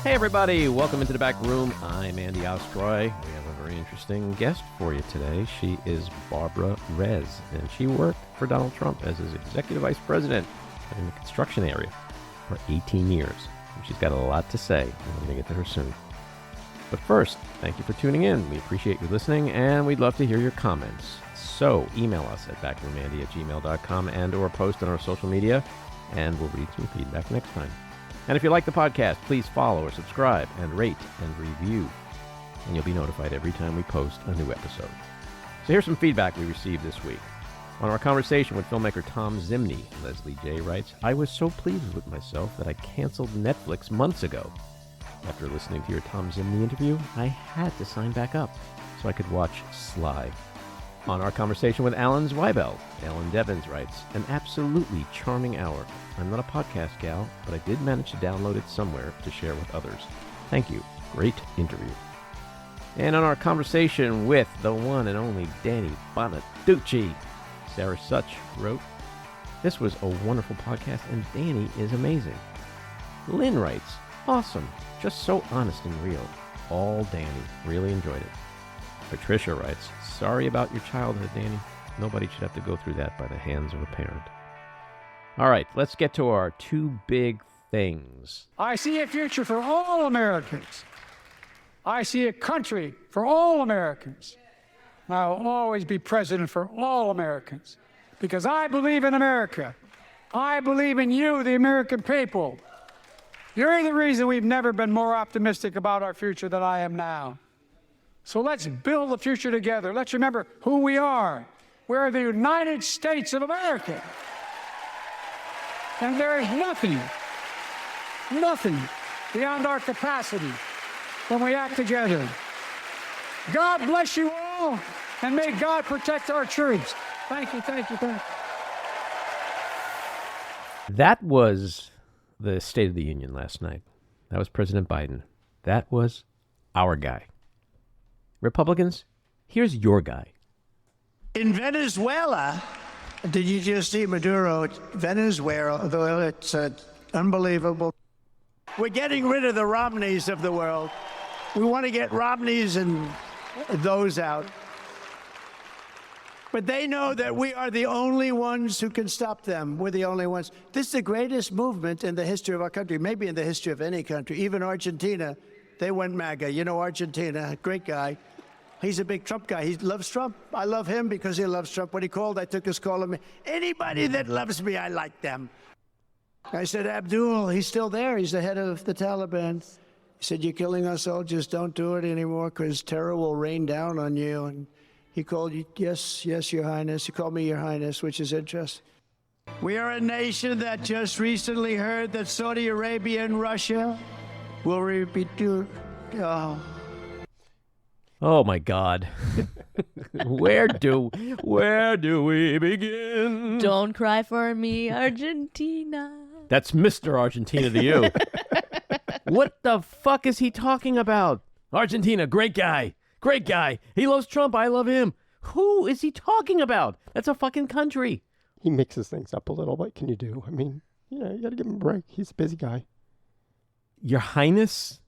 Hey everybody, welcome into the back room. I'm Andy Ostroy. We have a very interesting guest for you today. She is Barbara Rez, and she worked for Donald Trump as his executive vice president in the construction area for 18 years. And she's got a lot to say, and I'm going to get to her soon. But first, thank you for tuning in. We appreciate you listening, and we'd love to hear your comments. So email us at backroomandy@gmail.com and or post on our social media, and we'll read some feedback next time. And if you like the podcast, please follow or subscribe and rate and review. And you'll be notified every time we post a new episode. So here's some feedback we received this week. On our conversation with filmmaker Tom Zimney, Leslie J. writes, I was so pleased with myself that I canceled Netflix months ago. After listening to your Tom Zimney interview, I had to sign back up so I could watch Sly. On our conversation with Alan Zweibel, Alan Devins writes, an absolutely charming hour. I'm not a podcast gal, but I did manage to download it somewhere to share with others. Thank you. Great interview. And on our conversation with the one and only Danny Bonaducci, Sarah Such wrote, this was a wonderful podcast and Danny is amazing. Lynn writes, awesome. Just so honest and real. All Danny. Really enjoyed it. Patricia writes, sorry about your childhood, Danny. Nobody should have to go through that by the hands of a parent. All right, let's get to our two big things. I see a future for all Americans. I see a country for all Americans. I will always be president for all Americans because I believe in America. I believe in you, the American people. You're the reason we've never been more optimistic about our future than I am now. So let's build the future together. Let's remember who we are. We're the United States of America. And there is nothing beyond our capacity when we act together. God bless you all, and may God protect our troops. Thank you, thank you, thank you. That was the State of the Union last night. That was President Biden. That was our guy. Republicans, here's your guy. In Venezuela, did you just see Maduro? Venezuela, it's unbelievable. We're getting rid of the Romneys of the world. We want to get Romneys and those out. But they know that we are the only ones who can stop them. We're the only ones. This is the greatest movement in the history of our country, maybe in the history of any country. Even Argentina, they went MAGA. You know Argentina, great guy. He's a big Trump guy. He loves Trump. I love him because he loves Trump. When he called, I took his call. Anybody that loves me, I like them. I said, Abdul, he's still there. He's the head of the Taliban. He said, you're killing our soldiers. Don't do it anymore because terror will rain down on you. And he called you, yes, Your Highness. He called me Your Highness, which is interesting. We are a nation that just recently heard that Saudi Arabia and Russia will repeat. Oh my God. Where do we begin? Don't cry for me, Argentina. That's Mr. Argentina to you. What the fuck is he talking about? Argentina, great guy. Great guy. He loves Trump. I love him. Who is he talking about? That's a fucking country. He mixes things up a little. What can you do? I mean, you got to give him a break. He's a busy guy. Your Highness?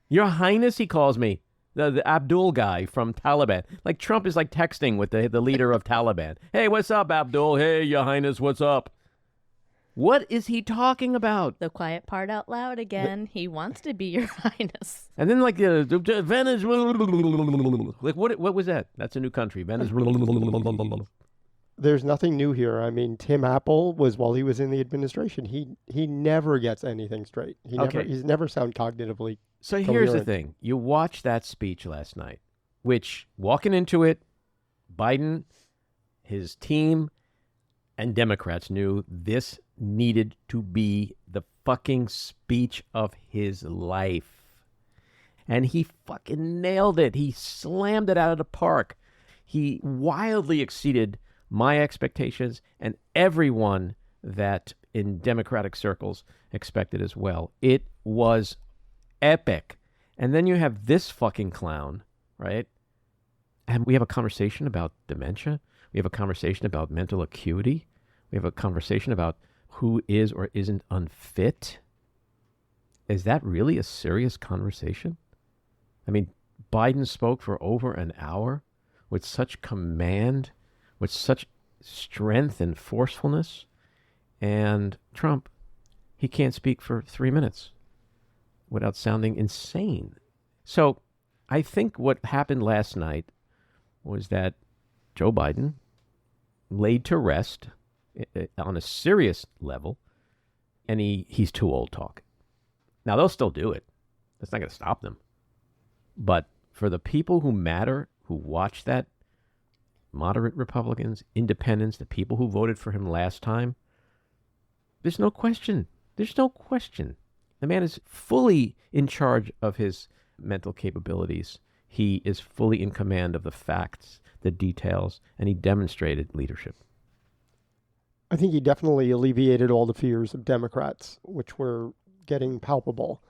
Your Highness, he calls me. The Abdul guy from Taliban. Like Trump is like texting with the leader of Taliban. Hey, what's up, Abdul? Hey, Your Highness, what's up? What is he talking about? The quiet part out loud again. He wants to be Your Highness. And then like Venezuela. Like what was that? That's a new country. Venezuela. There's nothing new here. I mean, Tim Apple was while he was in the administration. He never gets anything straight. He's never sound cognitively. So here's the thing. You watched that speech last night, which walking into it, Biden, his team, and Democrats knew this needed to be the fucking speech of his life. And he fucking nailed it. He slammed it out of the park. He wildly exceeded my expectations and everyone that in Democratic circles expected as well. It was epic. And then you have this fucking clown, right? And we have a conversation about dementia. We have a conversation about mental acuity. We have a conversation about who is or isn't unfit. is that really a serious conversation? I mean, Biden spoke for over an hour with such command, with such strength and forcefulness. And Trump, he can't speak for 3 minutes without sounding insane. So I think what happened last night was that Joe Biden laid to rest on a serious level, and he's too old talk. Now, they'll still do it. That's not going to stop them. But for the people who matter, who watch that, moderate Republicans, independents, the people who voted for him last time, there's no question. There's no question. The man is fully in charge of his mental capabilities. He is fully in command of the facts, the details, and he demonstrated leadership. I think he definitely alleviated all the fears of Democrats, which were getting palpable.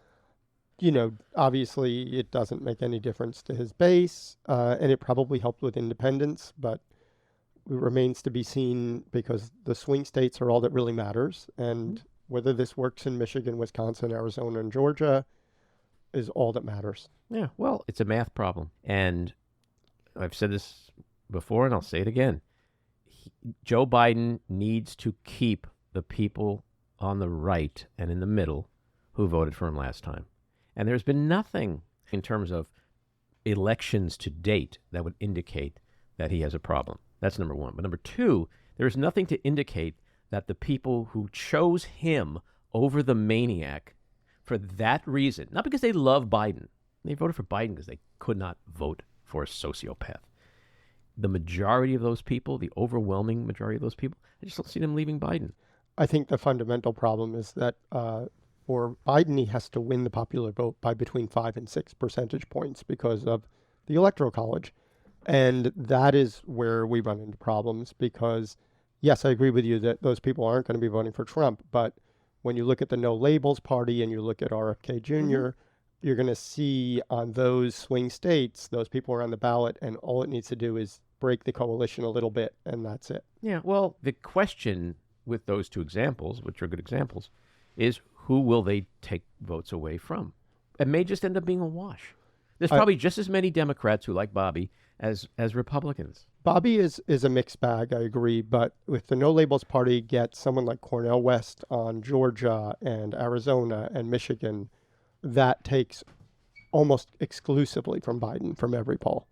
You know, obviously it doesn't make any difference to his base, and it probably helped with independence, but it remains to be seen because the swing states are all that really matters. And whether this works in Michigan, Wisconsin, Arizona, and Georgia is all that matters. Yeah, well, it's a math problem. And I've said this before, and I'll say it again. Joe Biden needs to keep the people on the right and in the middle who voted for him last time. And there's been nothing in terms of elections to date that would indicate that he has a problem. That's number one. But number two, there's nothing to indicate that the people who chose him over the maniac for that reason, not because they love Biden, they voted for Biden because they could not vote for a sociopath. The majority of those people, the overwhelming majority of those people, I just don't see them leaving Biden. I think the fundamental problem is that for Biden, he has to win the popular vote by between 5 and 6 percentage points because of the Electoral College. And that is where we run into problems because, yes, I agree with you that those people aren't going to be voting for Trump. But when you look at the No Labels Party and you look at RFK Jr., you're going to see on those swing states, those people are on the ballot, and all it needs to do is break the coalition a little bit, and that's it. Yeah, well, the question with those two examples, which are good examples, is who will they take votes away from? It may just end up being a wash. There's probably just as many Democrats who like Bobby as Republicans. Bobby is a mixed bag, I agree, but if the No Labels Party gets someone like Cornel West on Georgia and Arizona and Michigan, that takes almost exclusively from Biden from every poll.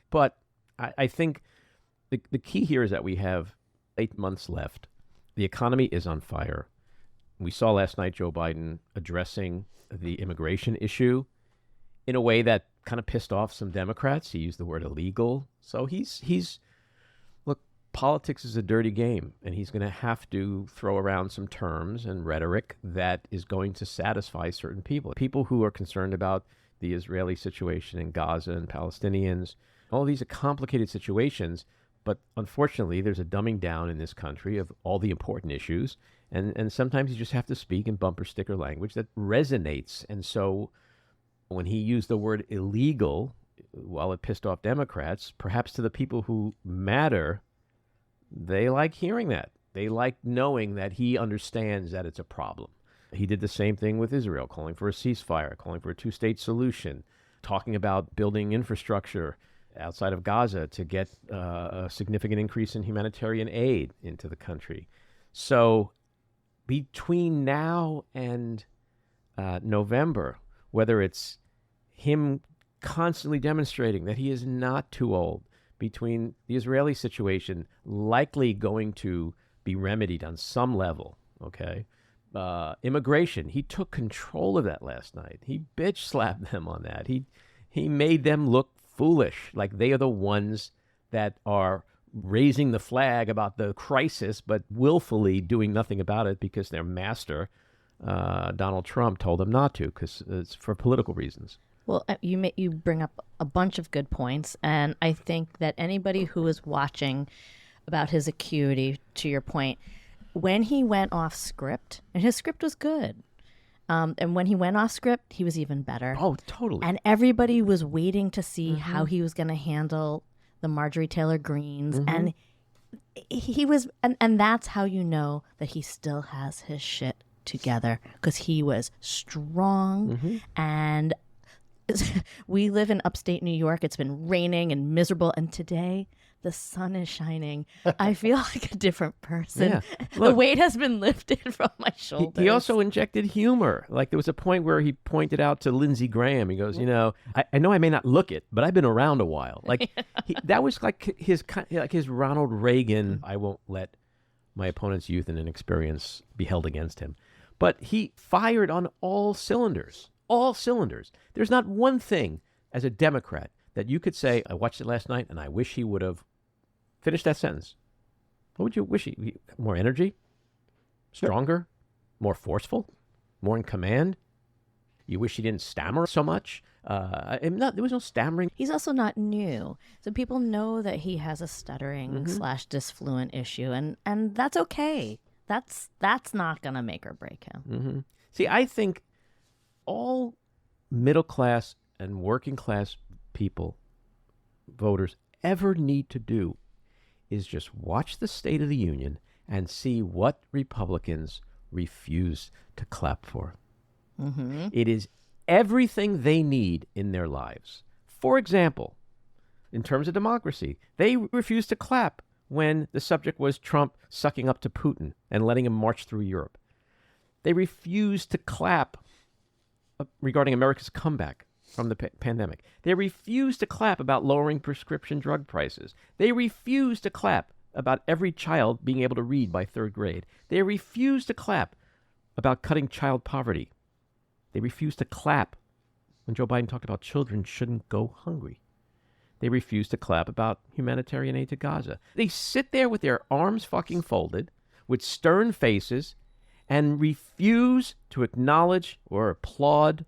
But I think the key here is that we have 8 months left. The economy is on fire. We saw last night Joe Biden addressing the immigration issue in a way that kind of pissed off some Democrats. He used the word illegal. So he's look, politics is a dirty game, and he's going to have to throw around some terms and rhetoric that is going to satisfy certain people. People who are concerned about the Israeli situation in Gaza and Palestinians. All these are complicated situations, but unfortunately, there's a dumbing down in this country of all the important issues, and sometimes you just have to speak in bumper sticker language that resonates. And so when he used the word illegal, while it pissed off Democrats, perhaps to the people who matter, they like hearing that. They like knowing that he understands that it's a problem. He did the same thing with Israel, calling for a ceasefire, calling for a two-state solution, talking about building infrastructure outside of Gaza to get a significant increase in humanitarian aid into the country. So between now and November, whether it's him constantly demonstrating that he is not too old, between the Israeli situation likely going to be remedied on some level, okay? Immigration, he took control of that last night. He bitch slapped them on that. He made them look foolish, like they are the ones that are raising the flag about the crisis, but willfully doing nothing about it because their master, Donald Trump, told them not to, because it's for political reasons. Well, you bring up a bunch of good points, and I think that anybody who is watching about his acuity, to your point, when he went off script, and his script was good, and when he went off script, he was even better. Oh, totally. And everybody was waiting to see how he was going to handle the Marjorie Taylor Greens, and he was, and that's how you know that he still has his shit together because he was strong. And we live in upstate New York. It's been raining and miserable. And today the sun is shining. I feel like a different person. Yeah. The Look, weight has been lifted from my shoulders. he also injected humor. Like there was a point where he pointed out to Lindsey Graham. He goes, I know I may not look it, but I've been around a while. Like that was like his Ronald Reagan. I won't let my opponent's youth and inexperience be held against him. But he fired on all cylinders. All cylinders. There's not one thing as a Democrat that you could say, I watched it last night and I wish he would have finished that sentence. What would you wish he more energy? Stronger? More forceful? More in command? You wish he didn't stammer so much? There was no stammering. He's also not new. So people know that he has a stuttering / disfluent issue, and that's okay. That's not going to make or break him. See, I think all middle class and working class people, voters, ever need to do is just watch the State of the Union and see what Republicans refuse to clap for. It is everything they need in their lives. For example, in terms of democracy, they refused to clap when the subject was Trump sucking up to Putin and letting him march through Europe. They refused to clap regarding America's comeback from the pandemic. They refused to clap about lowering prescription drug prices. They refused to clap about every child being able to read by 3rd grade. They refused to clap about cutting child poverty. They refused to clap when Joe Biden talked about children shouldn't go hungry. They refused to clap about humanitarian aid to Gaza. They sit there with their arms fucking folded, with stern faces, and refuse to acknowledge or applaud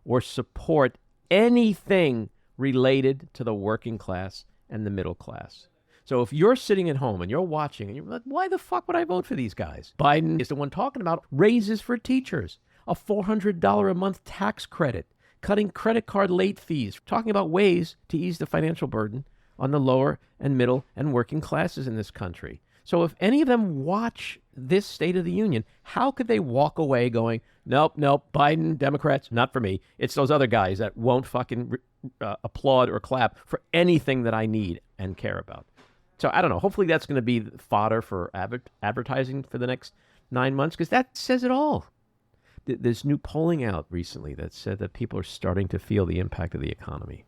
or support anything related to the working class and the middle class. So if you're sitting at home and you're watching and you're like, why the fuck would I vote for these guys? Biden is the one talking about raises for teachers, a $400 a month tax credit, cutting credit card late fees, talking about ways to ease the financial burden on the lower and middle and working classes in this country. So if any of them watch this State of the Union, how could they walk away going, nope, Biden, Democrats, not for me. It's those other guys that won't fucking applaud or clap for anything that I need and care about. So I don't know. Hopefully that's going to be fodder for advertising for the next 9 months, because that says it all. There's new polling out recently that said that people are starting to feel the impact of the economy.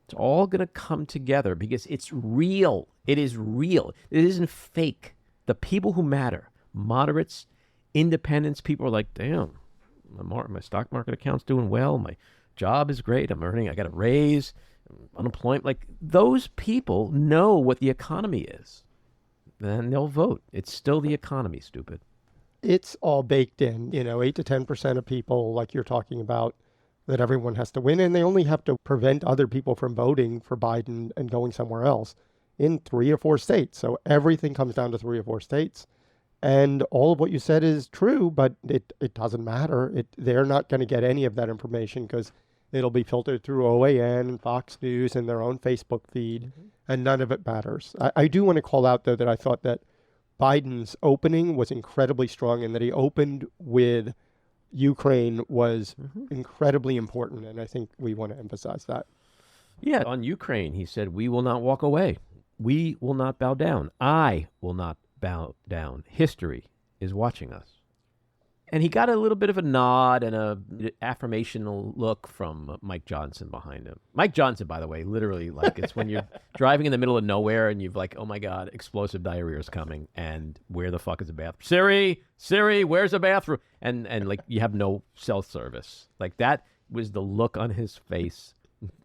It's all going to come together because it's real. It is real. It isn't fake. The people who matter, moderates, independents, people are like, damn, my stock market account's doing well. My job is great. I'm earning. I got a raise. Unemployment. Like, those people know what the economy is. Then they'll vote. It's still the economy, stupid. It's all baked in, 8 to 10% of people, like you're talking about, that everyone has to win, and they only have to prevent other people from voting for Biden and going somewhere else in 3 or 4 states. So everything comes down to 3 or 4 states. And all of what you said is true, but it doesn't matter. They're not going to get any of that information because it'll be filtered through OAN and Fox News and their own Facebook feed, and none of it matters. I do want to call out, though, that I thought that Biden's opening was incredibly strong, and that he opened with Ukraine was incredibly important, and I think we want to emphasize that. Yeah, on Ukraine, he said, we will not walk away. We will not bow down. I will not bow down. History is watching us. And he got a little bit of a nod and a affirmational look from Mike Johnson behind him. Mike Johnson, by the way, literally, like, it's when you're driving in the middle of nowhere and you've like, oh my God, explosive diarrhea is coming, and where the fuck is the bathroom? Siri, where's the bathroom? And like, you have no cell service. Like, that was the look on his face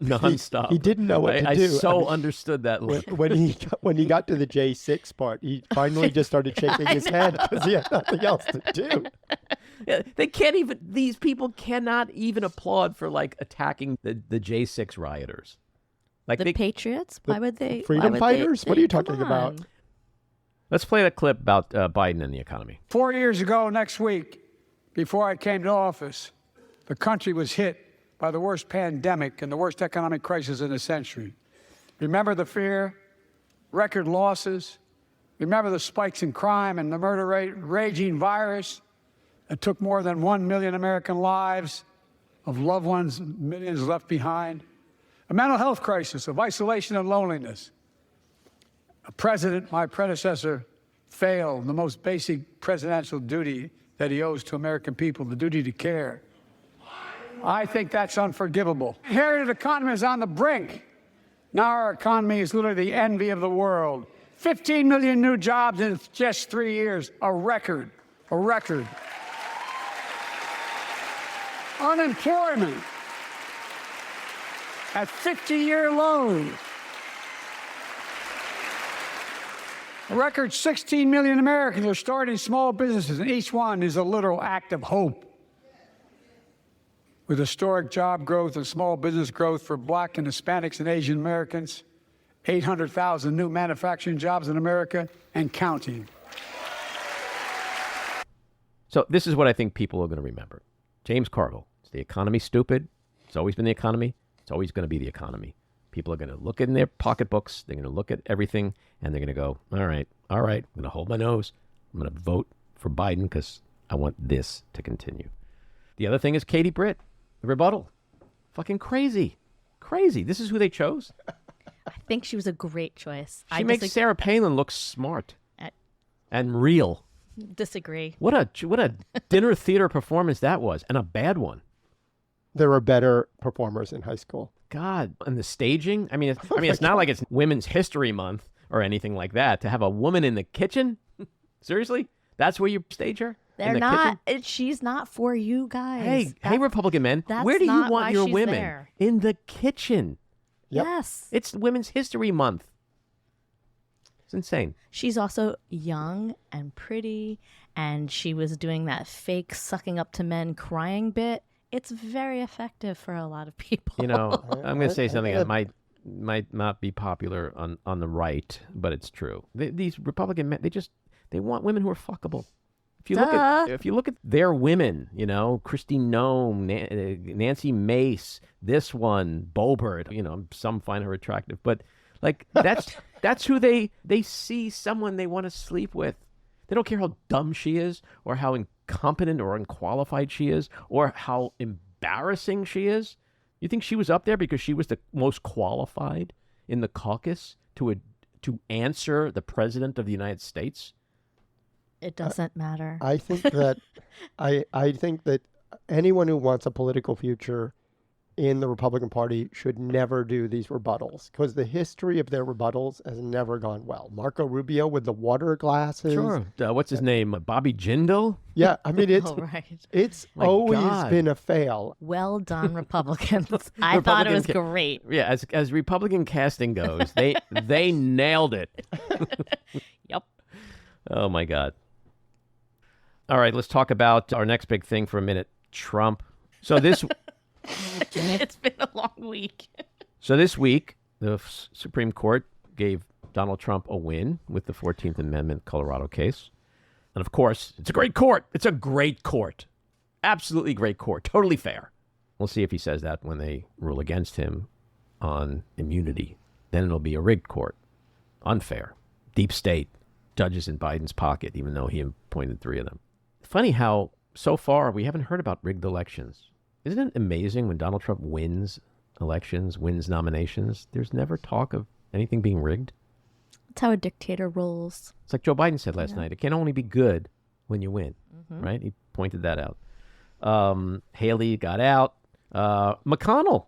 nonstop. He didn't know what to do. I so understood that look. When he got to the J6 part, he finally just started shaking his head because he had nothing else to do. Yeah, these people cannot even applaud for like attacking the J6 rioters. Like the Patriots? Why would they? Freedom fighters? What are you talking about? Let's play that clip about Biden and the economy. 4 years ago next week, before I came to office, the country was hit by the worst pandemic and the worst economic crisis in a century. Remember the fear, record losses. Remember the spikes in crime and the murder rate, raging virus. that took more than 1 million American lives, of loved ones, millions left behind, a mental health crisis of isolation and loneliness. A president, my predecessor, failed the most basic presidential duty that he owes to American people, the duty to care. I think that's unforgivable. The heritage economy is on the brink. Now our economy is literally the envy of the world. 15 million new jobs in just 3 years, a record, a record. Unemployment at 50-year lows. A record 16 million Americans are starting small businesses, and each one is a literal act of hope. With historic job growth and small business growth for Black and Hispanics and Asian Americans, 800,000 new manufacturing jobs in America and counting. So this is what I think people are going to remember. James Carville. Is the economy stupid? It's always been the economy. It's always going to be the economy. People are going to look in their pocketbooks. They're going to look at everything, and they're going to go, all right, I'm going to hold my nose. I'm going to vote for Biden because I want this to continue. The other thing is Katie Britt, the rebuttal. Fucking crazy. Crazy. This is who they chose? I think she was a great choice. She makes Sarah Palin look smart and real. Disagree. What a dinner theater performance that was, and a bad one. There were better performers in high school. God, and the staging. I mean, it's not like it's Women's History Month or anything like that. To have a woman in the kitchen, seriously, that's where you stage her. They're not. She's not for you guys. Hey, Republican men, where do you want your women? There. In the kitchen. Yep. Yes, it's Women's History Month. It's insane. She's also young and pretty, and she was doing that fake sucking up to men crying bit. It's very effective for a lot of people. You know, I'm going to say something that might not be popular on the right, but it's true. These Republican men, they want women who are fuckable. If you look at their women, you know, Kristi Noem, Nancy Mace, this one, Boebert, you know, some find her attractive, but like that's who they see someone they want to sleep with. They don't care how dumb she is or how incompetent or unqualified she is or how embarrassing she is. You think she was up there because she was the most qualified in the caucus to answer the president of the United States? It doesn't matter. I think that I think that anyone who wants a political future in the Republican Party should never do these rebuttals because the history of their rebuttals has never gone well. Marco Rubio with the water glasses. Sure. What's his name? Bobby Jindal? Yeah. I mean, it's always been a fail. Well done, Republicans. I thought it was great. Yeah. As Republican casting goes, they nailed it. Yep. Oh, my God. All right. Let's talk about our next big thing for a minute. Trump. So this... It's been a long week. So this week, the Supreme Court gave Donald Trump a win with the 14th Amendment Colorado case. And of course, it's a great court. It's a great court. Absolutely great court. Totally fair. We'll see if he says that when they rule against him on immunity. Then it'll be a rigged court. Unfair. Deep state. Judges in Biden's pocket, even though he appointed 3 of them. Funny how so far we haven't heard about rigged elections. Isn't it amazing when Donald Trump wins elections, wins nominations, there's never talk of anything being rigged? That's how a dictator rolls. It's like Joe Biden said last night. It can only be good when you win, right? He pointed that out. Haley got out. McConnell.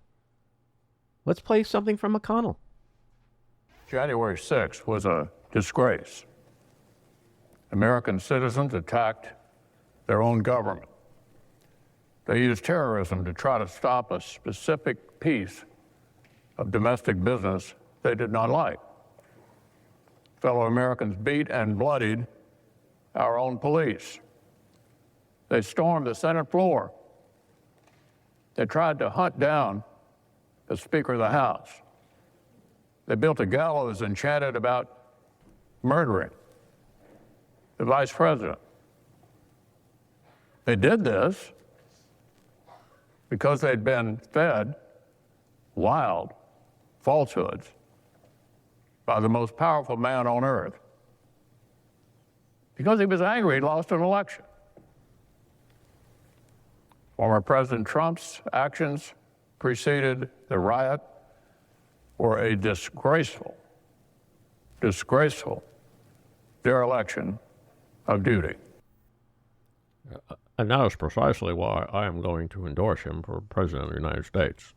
Let's play something from McConnell. January 6th was a disgrace. American citizens attacked their own government. They used terrorism to try to stop a specific piece of domestic business they did not like. Fellow Americans beat and bloodied our own police. They stormed the Senate floor. They tried to hunt down the Speaker of the House. They built a gallows and chanted about murdering the Vice President. They did this because they'd been fed wild falsehoods by the most powerful man on earth. Because he was angry, he lost an election. Former President Trump's actions preceded the riot were a disgraceful dereliction of duty. And that is precisely why I am going to endorse him for President of the United States.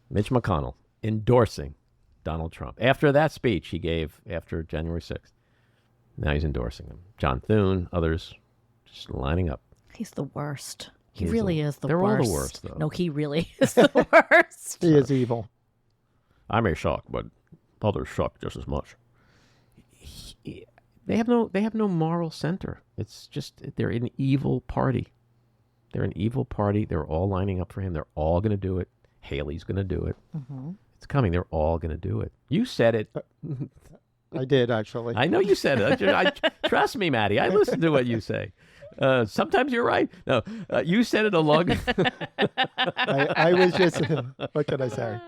Mitch McConnell endorsing Donald Trump. After that speech he gave after January 6th, now he's endorsing him. John Thune, others, just lining up. He's the worst. He really is the worst. They're all the worst, though. No, he really is the worst. He is evil. I may suck, but others suck just as much. They have no moral center. It's just they're an evil party. They're an evil party. They're all lining up for him. They're all going to do it. Haley's going to do it. Mm-hmm. It's coming. They're all going to do it. You said it. I did, actually. I know you said it. Trust me, Matty. I listen to what you say. Sometimes you're right. No, you said it along. I was just, what can I say?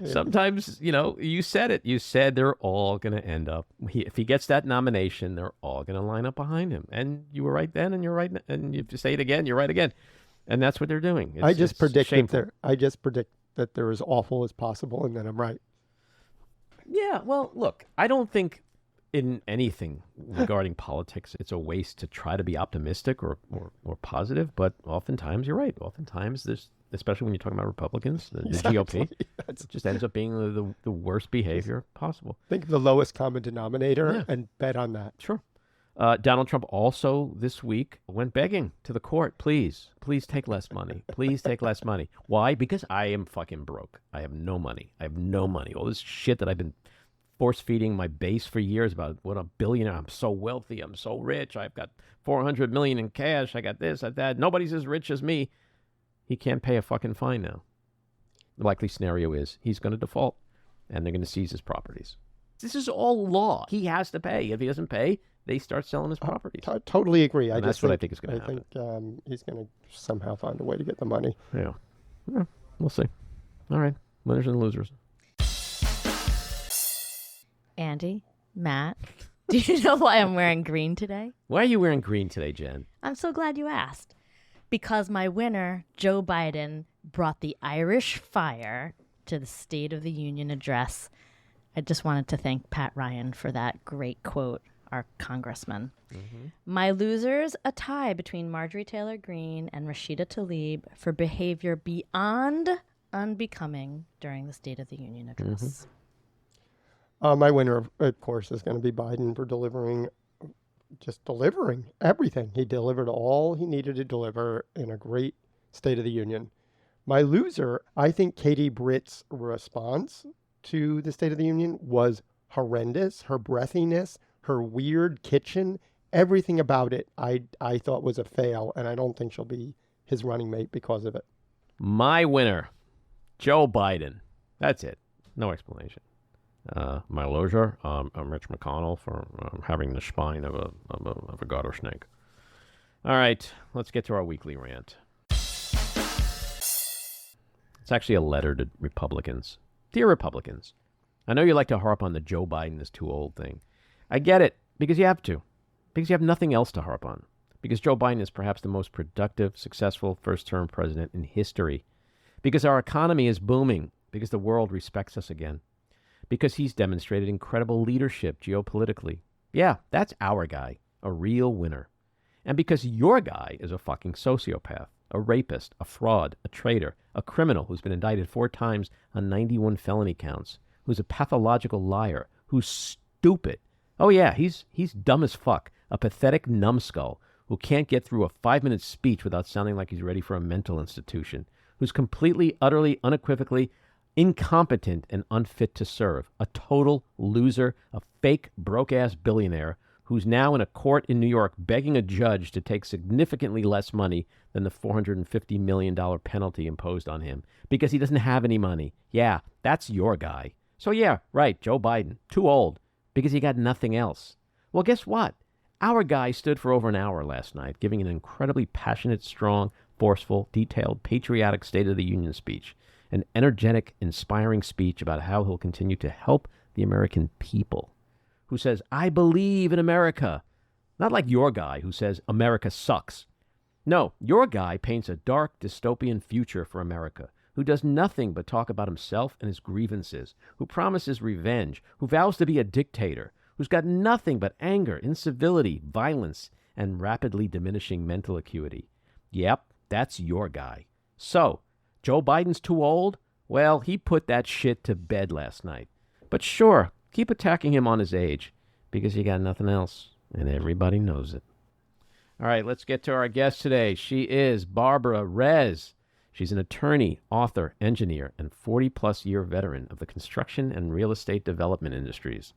Sometimes, you said it. You said they're all going to end up. If he gets that nomination, they're all going to line up behind him. And you were right then, and you're right. And if you say it again, you're right again. And that's what they're doing. I just predict that they're as awful as possible, and then I'm right. Yeah, well, look, I don't think in anything regarding politics it's a waste to try to be optimistic or positive, but oftentimes you're right. Oftentimes there's, especially when you're talking about Republicans, the GOP, it just ends up being the worst behavior possible. Think of the lowest common denominator and bet on that. Sure. Donald Trump also this week went begging to the court, please take less money. Please take less money. Why? Because I am fucking broke. I have no money. All this shit that I've been force-feeding my base for years about what a billionaire. I'm so wealthy. I'm so rich. I've got $400 million in cash. I got this, I got that. Nobody's as rich as me. He can't pay a fucking fine now. The likely scenario is he's going to default, and they're going to seize his properties. This is all law. He has to pay. If he doesn't pay, they start selling his properties. Totally agree. That's what I think is going to happen. I think he's going to somehow find a way to get the money. Yeah, we'll see. All right, winners and losers. Andy, Matt, do you know why I'm wearing green today? Why are you wearing green today, Jen? I'm so glad you asked. Because my winner, Joe Biden, brought the Irish fire to the State of the Union address. I just wanted to thank Pat Ryan for that great quote, our congressman. Mm-hmm. My losers, a tie between Marjorie Taylor Greene and Rashida Tlaib for behavior beyond unbecoming during the State of the Union address. Mm-hmm. My winner, of course, is going to be Biden for delivering everything. He delivered all he needed to deliver in a great State of the Union. My loser, I think Katie Britt's response to the State of the Union was horrendous. Her breathiness, her weird kitchen, everything about it I thought was a fail, and I don't think she'll be his running mate because of it. My winner, Joe Biden. That's it. No explanation. My loser, Mitch McConnell for having the spine of a garter snake. All right, let's get to our weekly rant. It's actually a letter to Republicans. Dear Republicans, I know you like to harp on the Joe Biden is too old thing. I get it, because you have to. Because you have nothing else to harp on. Because Joe Biden is perhaps the most productive, successful first-term president in history. Because our economy is booming. Because the world respects us again. Because he's demonstrated incredible leadership geopolitically. Yeah, that's our guy, a real winner. And because your guy is a fucking sociopath, a rapist, a fraud, a traitor, a criminal who's been indicted 4 times on 91 felony counts, who's a pathological liar, who's stupid. Oh yeah, he's dumb as fuck, a pathetic numbskull who can't get through a 5-minute speech without sounding like he's ready for a mental institution, who's completely, utterly, unequivocally incompetent and unfit to serve, a total loser, a fake broke-ass billionaire who's now in a court in New York begging a judge to take significantly less money than the $450 million penalty imposed on him because he doesn't have any money. Yeah, that's your guy. So yeah, right, Joe Biden, too old because he got nothing else. Well, guess what? Our guy stood for over an hour last night, giving an incredibly passionate, strong, forceful, detailed, patriotic State of the Union speech. An energetic, inspiring speech about how he'll continue to help the American people. Who says, I believe in America. Not like your guy who says America sucks. No, your guy paints a dark, dystopian future for America, who does nothing but talk about himself and his grievances, who promises revenge, who vows to be a dictator, who's got nothing but anger, incivility, violence, and rapidly diminishing mental acuity. Yep, that's your guy. So, Joe Biden's too old? Well, he put that shit to bed last night. But sure, keep attacking him on his age, because you got nothing else, and everybody knows it. All right, let's get to our guest today. She is Barbara Rez. She's an attorney, author, engineer, and 40-plus year veteran of the construction and real estate development industries.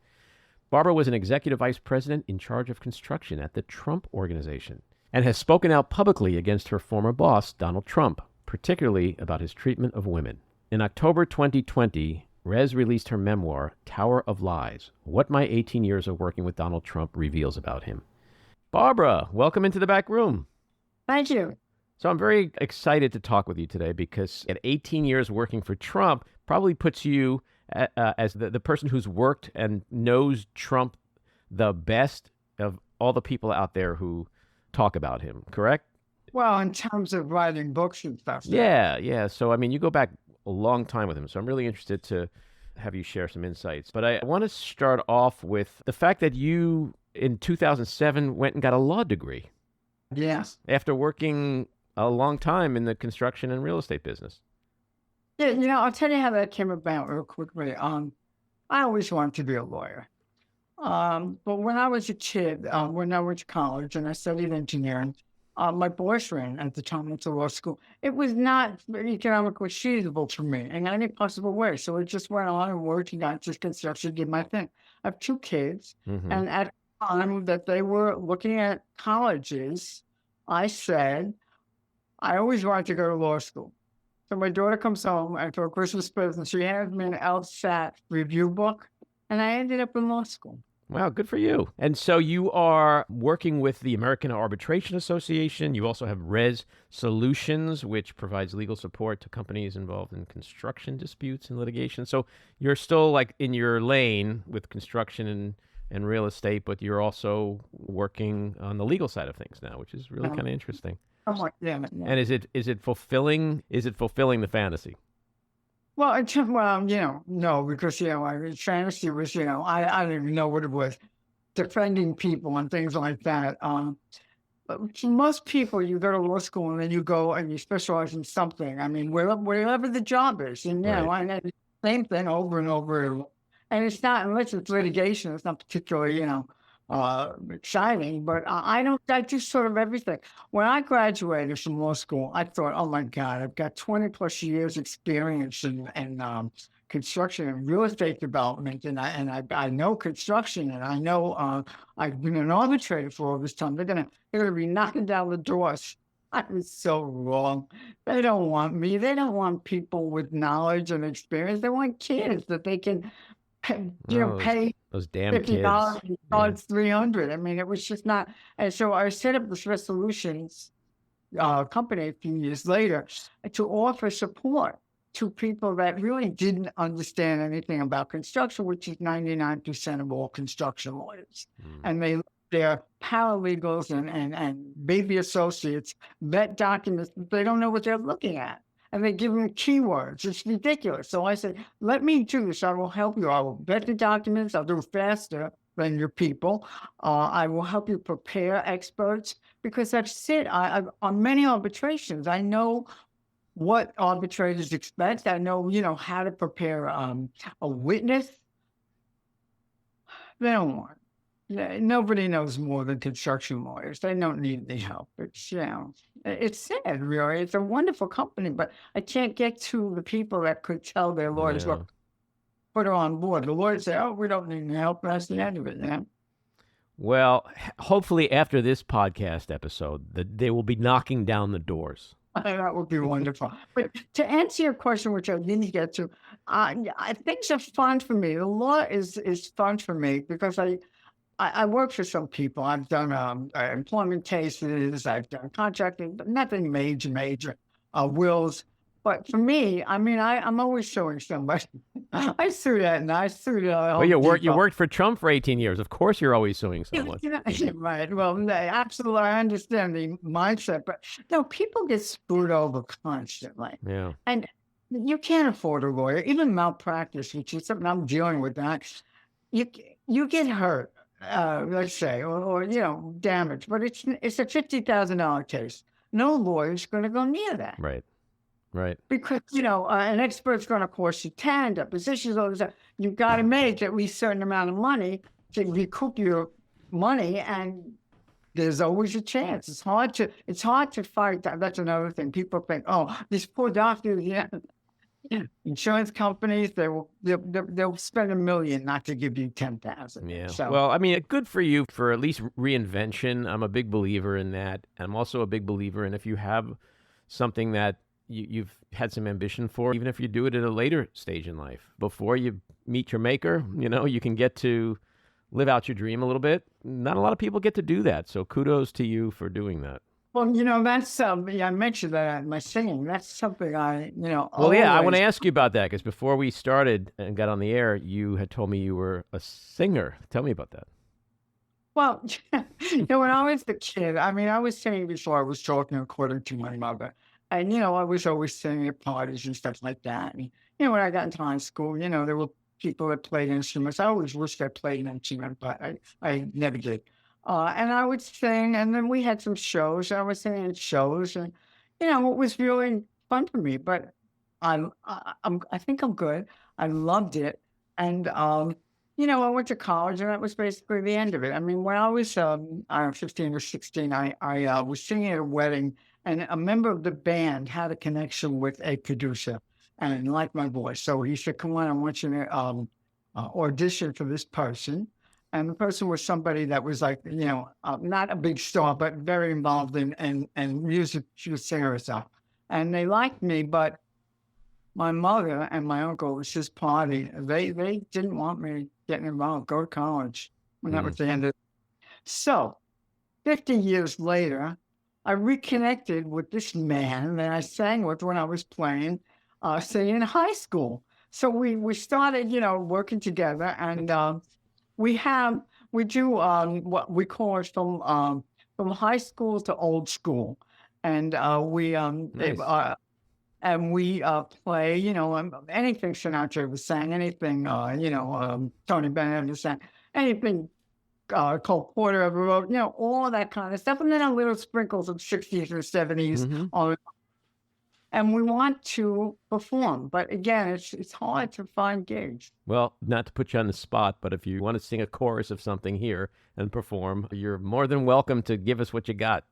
Barbara was an executive vice president in charge of construction at the Trump Organization and has spoken out publicly against her former boss, Donald Trump, particularly about his treatment of women. In October 2020, Rez released her memoir, Tower of Lies, What My 18 Years of Working with Donald Trump Reveals About Him. Barbara, welcome into the back room. Thank you. So I'm very excited to talk with you today because at 18 years working for Trump probably puts you as the person who's worked and knows Trump the best of all the people out there who talk about him, correct? Well, in terms of writing books and stuff. Yeah. So, I mean, you go back a long time with him, so I'm really interested to have you share some insights. But I want to start off with the fact that you, in 2007, went and got a law degree. Yes. After working a long time in the construction and real estate business. Yeah, I'll tell you how that came about real quickly. I always wanted to be a lawyer. But when I was a kid, when I went to college and I studied engineering, my boyfriend at the time went to law school. It was not economically feasible for me in any possible way. So it just went on and worked and got just construction, did my thing. I have two kids. And at the time that they were looking at colleges, I said, I always wanted to go to law school. So my daughter comes home and for a Christmas present, she hands me an LSAT review book, and I ended up in law school. Wow, good for you. And so you are working with the American Arbitration Association. You also have Rez Solutions, which provides legal support to companies involved in construction disputes and litigation. So you're still like in your lane with construction and real estate, but you're also working on the legal side of things now, which is really kind of interesting. Yeah. And is it fulfilling? Is it fulfilling the fantasy? Well, no, because, fantasy was, I didn't even know what it was, defending people and things like that. But for most people, you go to law school and then you go and you specialize in something. I mean, wherever the job is, and, Right. and the same thing over and over. And it's not, unless it's litigation, it's not particularly, exciting, but I do sort of everything. When I graduated from law school, I thought, oh my God, I've got 20 plus years experience in construction and real estate development, and I know construction, and I know I've been an arbitrator for all this time. They're gonna be knocking down the doors. I was so wrong. They don't want me. They don't want people with knowledge and experience. They want kids that they can pay Those damn $50 kids. and it's $300. I mean, it was just not. And so I set up this Resolutions company a few years later to offer support to people that really didn't understand anything about construction, which is 99% of all construction lawyers. And they're paralegals and baby associates vet documents. They don't know what they're looking at. And they give them keywords. It's ridiculous. So I said, let me do this. I will help you. I will vet the documents. I'll do it faster than your people. I will help you prepare experts because that's it. On many arbitrations, I know what arbitrators expect. I know, how to prepare a witness. They don't want. Nobody knows more than construction lawyers. They don't need the help. It's sad, really. It's a wonderful company, but I can't get to the people that could tell their lawyers, Yeah. look, put her on board. The lawyers say, oh, we don't need any help. That's the end of it. Yeah. Well, hopefully after this podcast episode, they will be knocking down the doors. That would be wonderful. But to answer your question, which I didn't get to, things are fun for me. The law is fun for me because I work for some people. I've done employment cases. I've done contracting, but nothing major. Wills. But for me, I mean, I'm always showing somebody. I threw that, and I threw the Well, Home you Depot. worked for Trump for 18 years. Of course, you're always suing someone. Right. Well, absolutely, I understand the mindset, but no, people get screwed over constantly, Yeah. and you can't afford a lawyer. Even malpractice, which is something I'm dealing with. That you get hurt, let's say, or damage, but it's a $50,000 case. No lawyer's going to go near that. Right. Right. Because, an expert's going to cost you 10 depositions, all this stuff. You've got to make at least a certain amount of money to recoup your money, and there's always a chance. It's hard to fight that. That's another thing. People think, oh, these poor doctors, insurance companies, they'll spend $1 million not to give you 10,000. Yeah. So, Well, I mean, good for you for at least reinvention. I'm a big believer in that. I'm also a big believer in if you have something that you've had some ambition for, even if you do it at a later stage in life, before you meet your maker, you can get to live out your dream a little bit. Not a lot of people get to do that. So kudos to you for doing that. well, that's I mentioned that my singing. That's something I Well, yeah, I want to always. ask you about that because before we started and got on the air, you had told me you were a singer. Tell me about that. Well, when I was a kid, I mean, I was singing before I was talking, according to my mother. And, I was always singing at parties and stuff like that. And, when I got into high school, there were people that played instruments. I always wished I played an instrument, but I never did. And I would sing, and then we had some shows. I was singing at shows, and, it was really fun for me. But I think I'm good. I loved it. And, I went to college, and that was basically the end of it. I mean, when I was 15 or 16, I was singing at a wedding, and a member of the band had a connection with a producer and liked my voice. So he said, come on, I want you to audition for this person. And the person was somebody that was like, not a big star, but very involved in music. She was singer herself. And they liked me, but my mother and my uncle, it was his party. They didn't want me getting involved, go to college. And that was the end of it. So 50 years later, I reconnected with this man that I sang with when I was singing in high school. So we started, working together, and we do what we call it from high school to old school, and we Nice. and we play, anything Sinatra was sang, anything Tony Bennett was sang, anything Cole Porter ever wrote, all of that kind of stuff. And then a little sprinkles of 60s and 70s. Mm-hmm. And we want to perform. But again, it's hard to find gigs. Well, not to put you on the spot, but if you want to sing a chorus of something here and perform, you're more than welcome to give us what you got.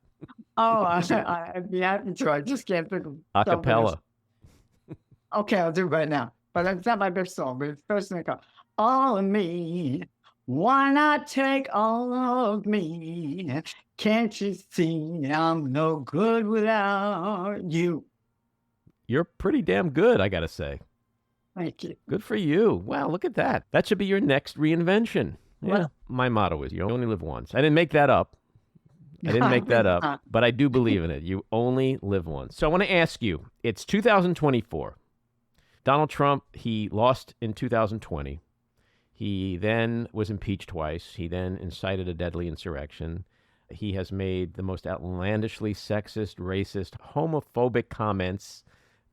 Oh, I'd be happy to. I just can't think of A something else. cappella. Okay, I'll do it right now. But it's not my best song, but it's the first thing I call. All of me. Why not take all of me? Can't you see I'm no good without you? You're pretty damn good, I got to say. Thank you. Good for you. Wow, look at that. That should be your next reinvention. Yeah. Well- My motto is you only live once. I didn't make that up. But I do believe in it. You only live once. So I want to ask you, it's 2024. Donald Trump, he lost in 2020. He then was impeached twice. He then incited a deadly insurrection. He has made the most outlandishly sexist, racist, homophobic comments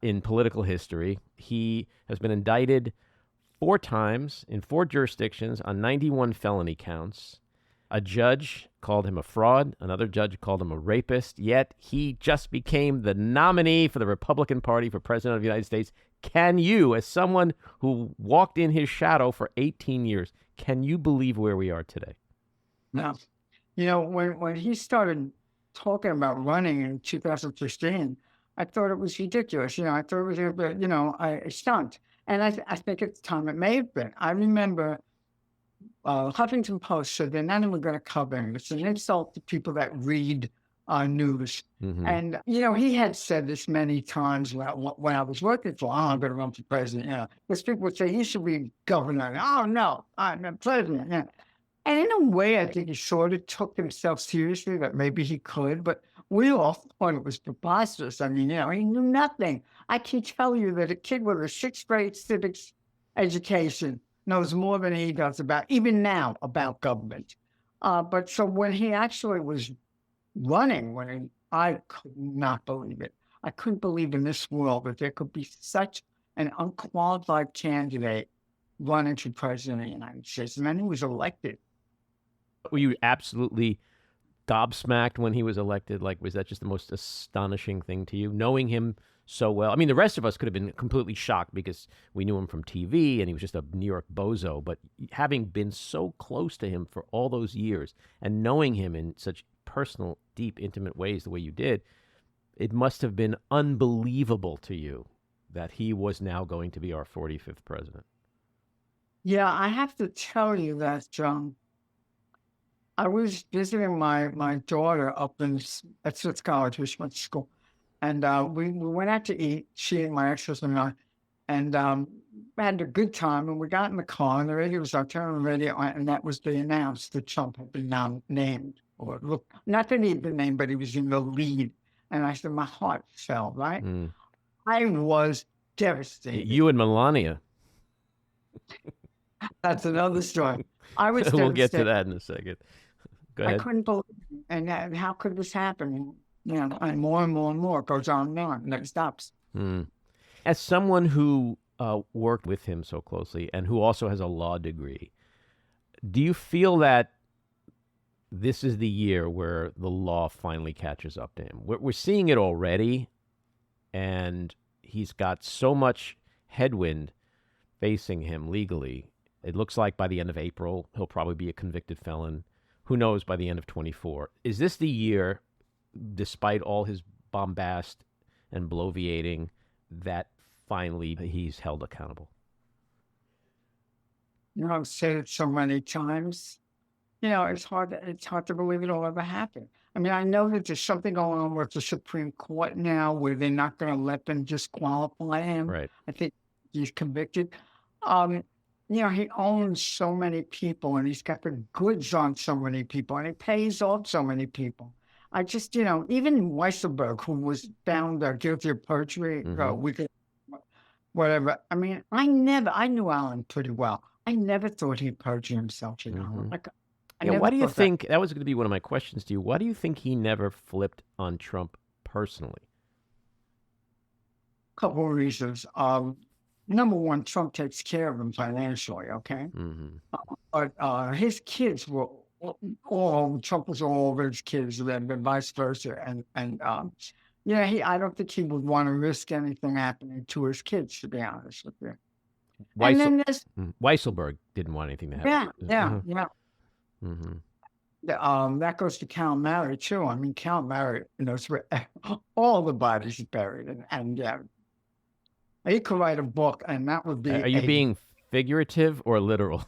in political history. He has been indicted 4 times in 4 jurisdictions on 91 felony counts. A judge called him a fraud. Another judge called him a rapist. Yet he just became the nominee for the Republican Party for president of the United States. Can you, as someone who walked in his shadow for 18 years, can you believe where we are today? No. When he started talking about running in 2015, I thought it was ridiculous. I thought it was a stunt. And I think at the time it may have been. I remember Huffington Post said they're not even going to cover him. It's an insult to people that read news. Mm-hmm. And, he had said this many times when I was working for, I'm going to run for president. Because people would say, he should be governor. Oh, no, I'm the president. And in a way, I think he sort of took himself seriously, that maybe he could. But We all thought it was preposterous. I mean, he knew nothing. I can tell you that a kid with a sixth grade civics education knows more than he does even now, about government. But so when he actually was running, I could not believe it. I couldn't believe in this world that there could be such an unqualified candidate running for president of the United States. And then he was elected. Were you absolutely gobsmacked when he was elected? Like, was that just the most astonishing thing to you, knowing him so well? I mean, the rest of us could have been completely shocked because we knew him from TV and he was just a New York bozo. But having been so close to him for all those years and knowing him in such personal, deep, intimate ways the way you did, it must have been unbelievable to you that he was now going to be our 45th president. Yeah, I have to tell you that, John. I was visiting my daughter up at Swiss College, which went to school, and we went out to eat. She and my ex-husband and I, and had a good time. And we got in the car, and the radio was on, turning the radio on, and that was they announced that Trump had been named, or look, not that he'd been named, but he was in the lead. And I said, my heart fell. Right, I was devastated. You and Melania. That's another story. I was. We'll get to that in a second. Go ahead. I couldn't believe it. And how could this happen? And more and more and more it goes on and on, and never stops. As someone who worked with him so closely and who also has a law degree, do you feel that this is the year where the law finally catches up to him? We're seeing it already, and he's got so much headwind facing him legally. It looks like by the end of April, he'll probably be a convicted felon. Who knows by the end of 24? Is this the year, despite all his bombast and bloviating, that finally he's held accountable? I've said it so many times. It's hard to believe it'll ever happen. I mean, I know that there's something going on with the Supreme Court now where they're not going to let them disqualify him. Right. I think he's convicted. He owns so many people, and he's got the goods on so many people, and he pays off so many people. I just, even Weisselberg, who was found guilty of perjury, whatever. I mean, I knew Alan pretty well. I never thought he'd perjure himself, Why do you think, that was going to be one of my questions to you, why do you think he never flipped on Trump personally? Couple of reasons. Number one, Trump takes care of him financially, okay? But his kids were Trump was all over his kids, and vice versa. And I don't think he would want to risk anything happening to his kids, to be honest with you. And then there's Weisselberg didn't want anything to happen. Yeah. That goes to Cal Mary, too. I mean, Cal Mary knows where all the bodies are buried, and he could write a book, and that would be. Are you being figurative or literal?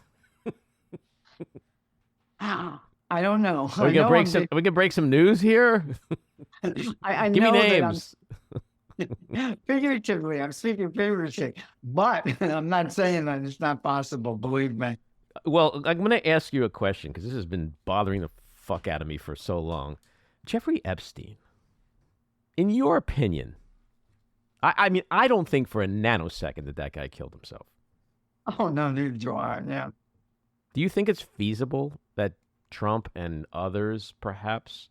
I don't know. Are we gonna break some news here? I Give know me names. Figuratively, I'm speaking figuratively, but I'm not saying that it's not possible. Believe me. Well, I'm going to ask you a question because this has been bothering the fuck out of me for so long. Jeffrey Epstein, in your opinion, I mean, I don't think for a nanosecond that guy killed himself. Oh, no, neither do I, yeah. Do you think it's feasible that Trump and others perhaps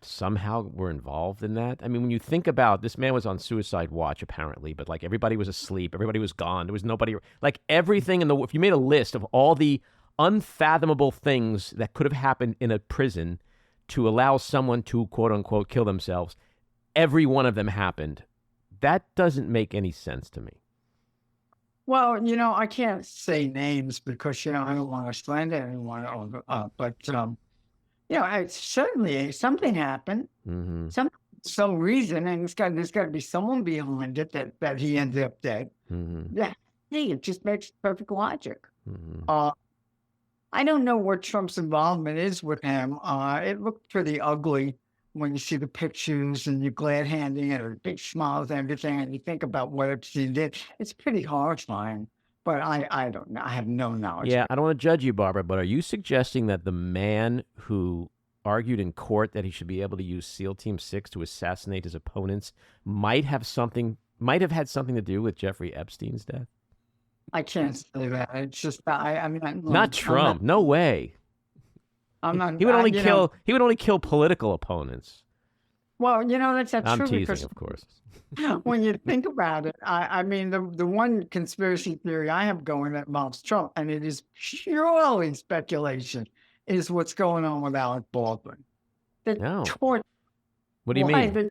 somehow were involved in that? I mean, when you think about this man was on suicide watch, apparently, but like everybody was asleep, everybody was gone. There was nobody, like everything if you made a list of all the unfathomable things that could have happened in a prison to allow someone to quote unquote kill themselves, every one of them happened. That doesn't make any sense to me. Well, I can't say names because, I don't want to slander anyone, but certainly something happened, some reason, and there's got to be someone behind it that he ended up dead. Yeah, it just makes perfect logic. I don't know what Trump's involvement is with him. It looked pretty ugly when you see the pictures and you're glad handing it, or big smiles and everything, and you think about what Epstein did. It's pretty horrifying. But I don't know. I have no knowledge. Yeah, I don't want to judge you, Barbara, but are you suggesting that the man who argued in court that he should be able to use SEAL Team 6 to assassinate his opponents might have had something to do with Jeffrey Epstein's death? I can't say that. It's just I mean, Not Trump. No way. I'm not. He would only kill. He would only kill political opponents. Well, that's not I'm true teasing, because of course. when you think about it, I mean, the one conspiracy theory I have going that mobs Trump, and it is purely speculation, is what's going on with Alec Baldwin. No. What do you why mean?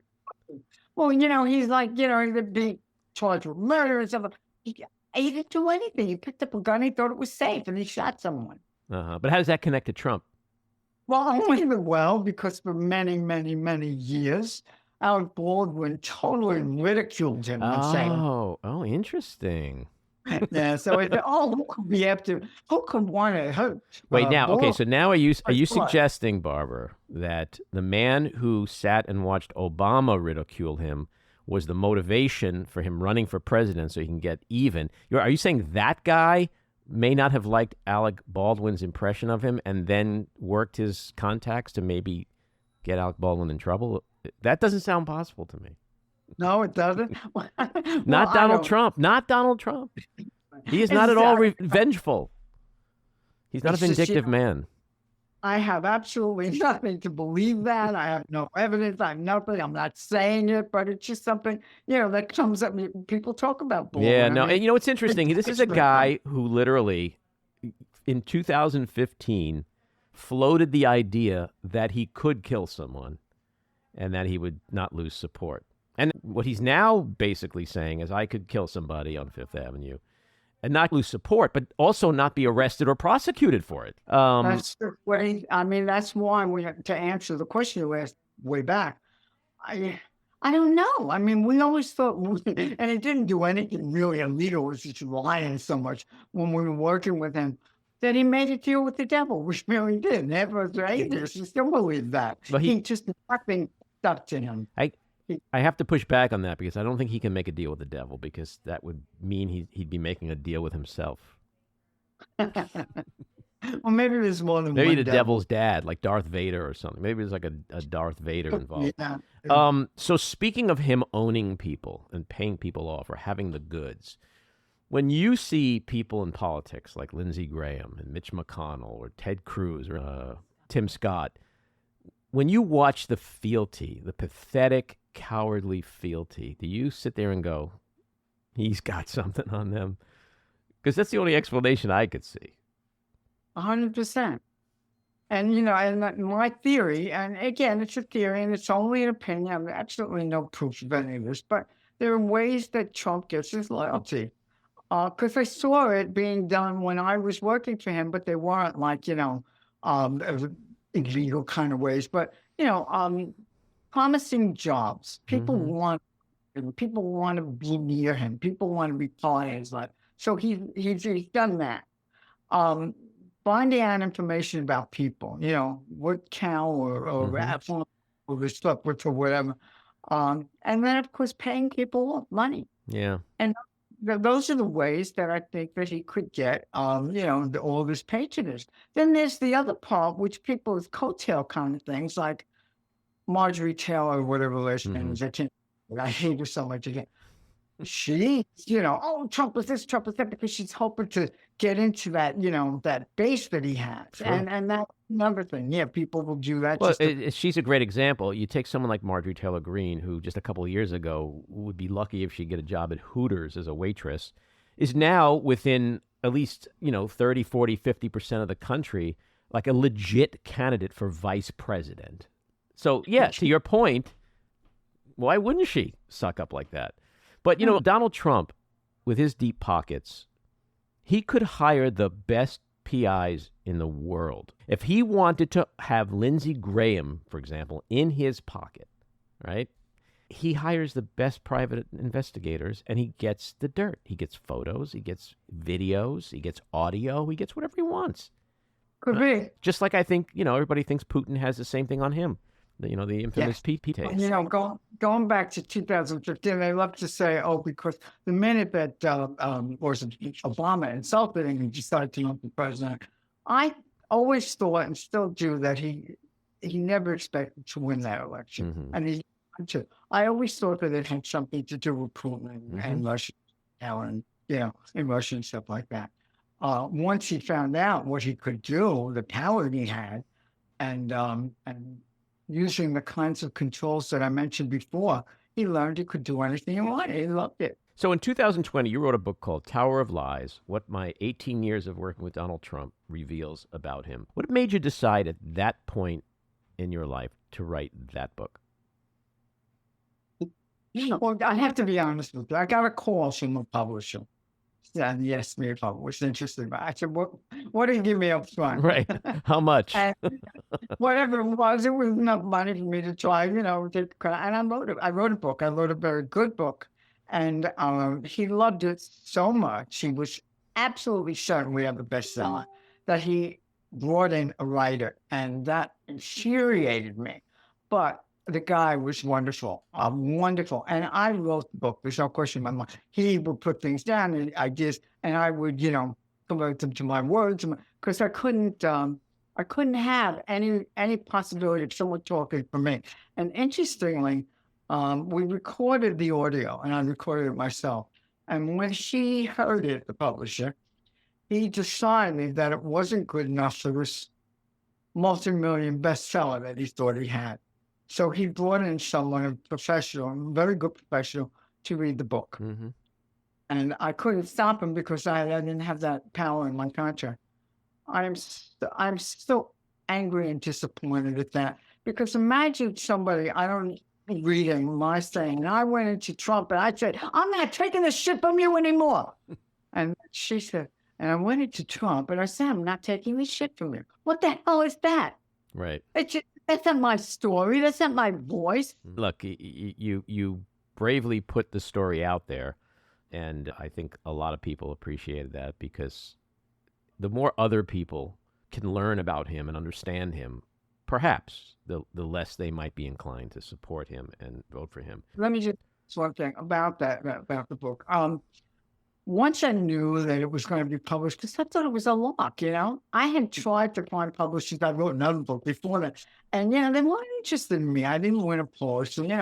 Well, he's like, he's being charged with murder and stuff. He didn't do anything. He picked up a gun. He thought it was safe, and he shot someone. But how does that connect to Trump? Well, only because for many, many, many years, Alec Baldwin totally ridiculed him. Oh, interesting. Yeah, so who could be who could want to hurt? Wait, now, okay, so now are you what? suggesting, Barbara, that the man who sat and watched Obama ridicule him was the motivation for him running for president so he can get even? Are you saying that guy may not have liked Alec Baldwin's impression of him and then worked his contacts to maybe get Alec Baldwin in trouble? That doesn't sound possible to me. No, it doesn't. Not Donald Trump. Not Donald Trump. He is not at all vengeful. He's not a vindictive man. I have absolutely nothing to believe that. I have no evidence. I have nothing. I'm not saying it, but it's just something, that comes up. People talk about Baldwin. Yeah, no. And what's interesting? This is a guy who literally, in 2015, floated the idea that he could kill someone and that he would not lose support. And what he's now basically saying is I could kill somebody on Fifth Avenue and not lose support, but also not be arrested or prosecuted for it. That's the way. I mean, that's why to answer the question you asked way back, I don't know. I mean, we always thought, and it didn't do anything really illegal. It was just lying so much when we were working with him that he made a deal with the devil, which really did. Never was atheists. We still believe that. But he just nothing stuck to him. I have to push back on that because I don't think he can make a deal with the devil because that would mean he'd be making a deal with himself. Well, maybe there's more than maybe one the devil. Devil's dad, like Darth Vader or something. Maybe there's like a Darth Vader involved. Yeah. So speaking of him owning people and paying people off or having the goods, when you see people in politics like Lindsey Graham and Mitch McConnell or Ted Cruz or Tim Scott, when you watch the fealty, the pathetic, cowardly fealty, do you sit there and go, he's got something on them? Because that's the only explanation I could see. 100%. And, and my theory, and again, it's a theory and it's only an opinion. I have absolutely no proof of any of this, but there are ways that Trump gets his loyalty. Because I saw it being done when I was working for him, but they weren't like, illegal kind of ways. But, promising jobs. People want him. People want to be near him. People want to be part of his life. So he's done that. Finding out information about people, what cow or apple or the stuff with or whatever. And then, of course, paying people money. Yeah. And those are the ways that I think that he could get, all this patronage. Then there's the other part, which people with coattail kind of things, like Marjorie Taylor or whatever her last name is. I hate her so much again. She, Trump was this, Trump was that, because she's hoping to get into that, that base that he has. Sure. And that's another thing. Yeah, people will do that. Well, she's a great example. You take someone like Marjorie Taylor Greene, who just a couple of years ago would be lucky if she'd get a job at Hooters as a waitress, is now within at least, 30, 40, 50% of the country, like a legit candidate for vice president. So, yeah, to your point, why wouldn't she suck up like that? But, Donald Trump, with his deep pockets, he could hire the best PIs in the world. If he wanted to have Lindsey Graham, for example, in his pocket, right, he hires the best private investigators and he gets the dirt. He gets photos, he gets videos, he gets audio, he gets whatever he wants. Could be. Just like I think, everybody thinks Putin has the same thing on him. The infamous Yes. P tapes. Going back to 2015, they love to say, because the minute that Obama insulted him, he decided to run for president. I always thought and still do that he he never expected to win that election. And he, I always thought that it had something to do with Putin and Russia, and, in Russia and stuff like that. Once he found out what he could do, the power he had, and using the kinds of controls that I mentioned before, he learned he could do anything he wanted. He loved it. So in 2020, you wrote a book called Tower of Lies, What My 18 Years of Working with Donald Trump Reveals About Him. What made you decide at that point in your life to write that book? Well, I have to be honest with you. I got a call from a publisher. And he asked me if I was interested. I said, what do you give me up front? Right. How much? And whatever it was enough money for me to try, and I wrote it. I wrote a book. I wrote a very good book. And he loved it so much. He was absolutely certain we have a bestseller, that he brought in a writer. And that infuriated me. But the guy was wonderful, wonderful. And I wrote the book. There's no question in my mind. He would put things down and ideas, and I would, convert them to my words, because I couldn't have any possibility of someone talking for me. And interestingly, we recorded the audio, and I recorded it myself. And when she heard it, the publisher, he decided that it wasn't good enough for this multi-million bestseller that he thought he had. So he brought in someone, a professional, a very good professional, to read the book. And I couldn't stop him because I didn't have that power in my contract. I'm so angry and disappointed at that. Because imagine somebody, reading my thing, and I went into Trump and I said, I'm not taking this shit from you anymore. And she said, and I went into Trump and I said, I'm not taking this shit from you. What the hell is that? Right. That's not my story. That's not my voice. Look, you bravely put the story out there, and I think a lot of people appreciated that, because the more other people can learn about him and understand him, perhaps the less they might be inclined to support him and vote for him. Let me just say one thing about the book. Once I knew that it was going to be published, because I thought it was a lock, I had tried to find publishers. I wrote another book before that. And, they weren't interested in me. I didn't win applause, and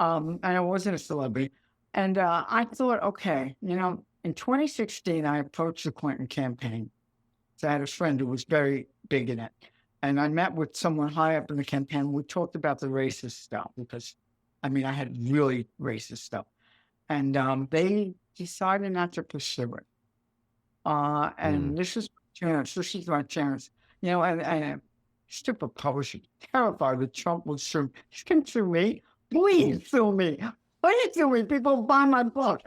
I wasn't a celebrity. And I thought, okay, in 2016, I approached the Clinton campaign. So I had a friend who was very big in it. And I met with someone high up in the campaign. We talked about the racist stuff, because, I had really racist stuff. And they decided not to pursue it. And this is my chance. This is my chance. And stupid publisher, terrified that Trump would sue. He can sue me. Please sue me. Please sue me. People buy my book.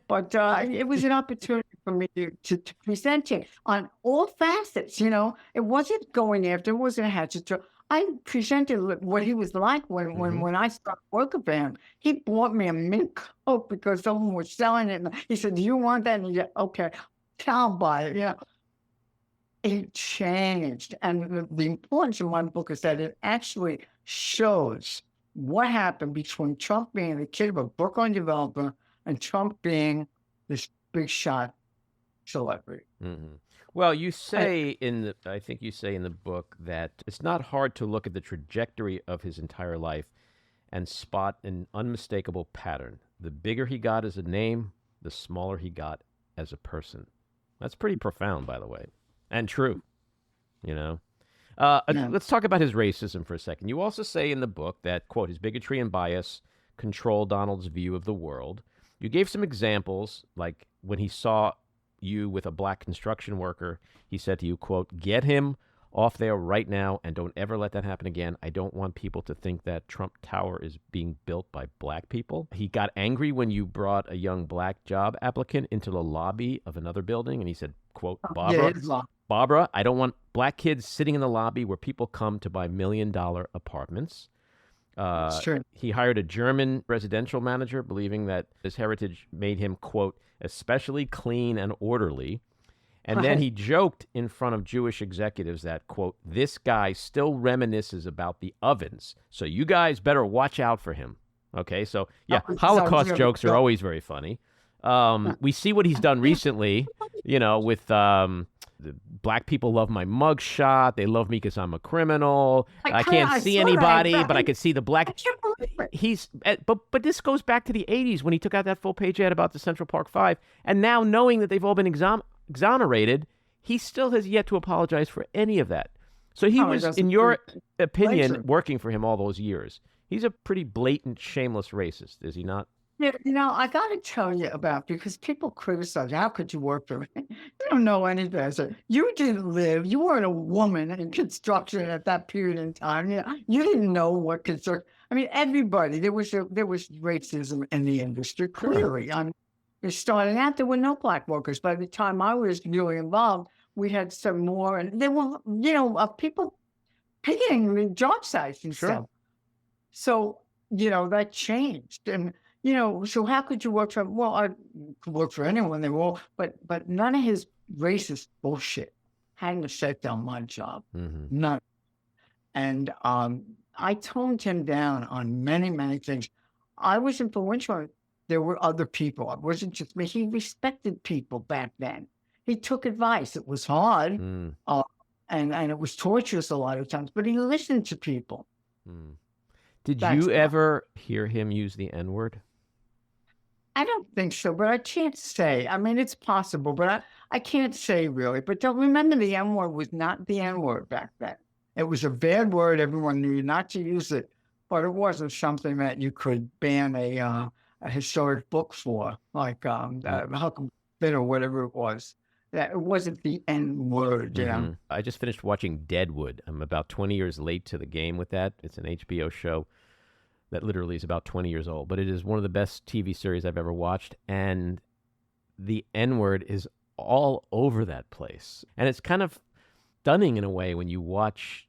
But it was an opportunity for me to present it on all facets. It wasn't going after, it wasn't a hatchet. I presented what he was like when I started working for him. He bought me a mint coat because someone was selling it. And he said, do you want that? And he said, okay, I'll buy it. It changed. And the importance of my book is that it actually shows what happened between Trump being the kid of a Brooklyn developer and Trump being this big shot celebrity. Well, you say I think you say in the book that it's not hard to look at the trajectory of his entire life and spot an unmistakable pattern. The bigger he got as a name, the smaller he got as a person. That's pretty profound, by the way, and true, Let's talk about his racism for a second. You also say in the book that, quote, his bigotry and bias control Donald's view of the world. You gave some examples, like when he saw you with a black construction worker, he said to you, quote, get him off there right now and don't ever let that happen again. I don't want people to think that Trump Tower is being built by black people. He got angry when you brought a young black job applicant into the lobby of another building, and he said, quote, Barbara, I don't want black kids sitting in the lobby where people come to buy $1 million apartments. He hired a German residential manager, believing that his heritage made him, quote, especially clean and orderly. And then he joked in front of Jewish executives that, quote, this guy still reminisces about the ovens, so you guys better watch out for him. Okay, so yeah, Holocaust jokes are always very funny. We see what he's done recently, with The black people love my mugshot. They love me because I'm a criminal. I I can't see saw that. anybody, but I could see the black. I can't believe it. But this goes back to the 80s when he took out that full-page ad about the Central Park Five. And now, knowing that they've all been exonerated, he still has yet to apologize for any of that. So he was, in your opinion, working for him all those years. He's a pretty blatant, shameless racist, is he not? Yeah, I got to tell you about, because people criticize, how could you work for me? You don't know any better. You didn't live, you weren't a woman in construction at that period in time. You didn't know what construction, I mean, everybody, there was racism in the industry, clearly. Starting out, there were no black workers. By the time I was really involved, we had some more, and there were, people picking job sites and stuff. So, that changed. And, so how could you work for him? Well, I could work for anyone. They were all, but none of his racist bullshit hadn't shut down my job. Mm-hmm. None. And I toned him down on many, many things. I was influential. There were other people. It wasn't just me. He respected people back then. He took advice. It was hard, and it was torturous a lot of times, but he listened to people. Did you ever hear him use the N-word? I don't think so, but I can't say. I mean, it's possible, but I can't say really. But don't remember, the N-word was not the N-word back then. It was a bad word. Everyone knew not to use it, but it wasn't something that you could ban a historic book for, like Huckleberry Finn or whatever it was. That it wasn't the N-word, I just finished watching Deadwood. I'm about 20 years late to the game with that. It's an HBO show that literally is about 20 years old, but it is one of the best TV series I've ever watched, and the N-word is all over that place. And it's kind of stunning in a way when you watch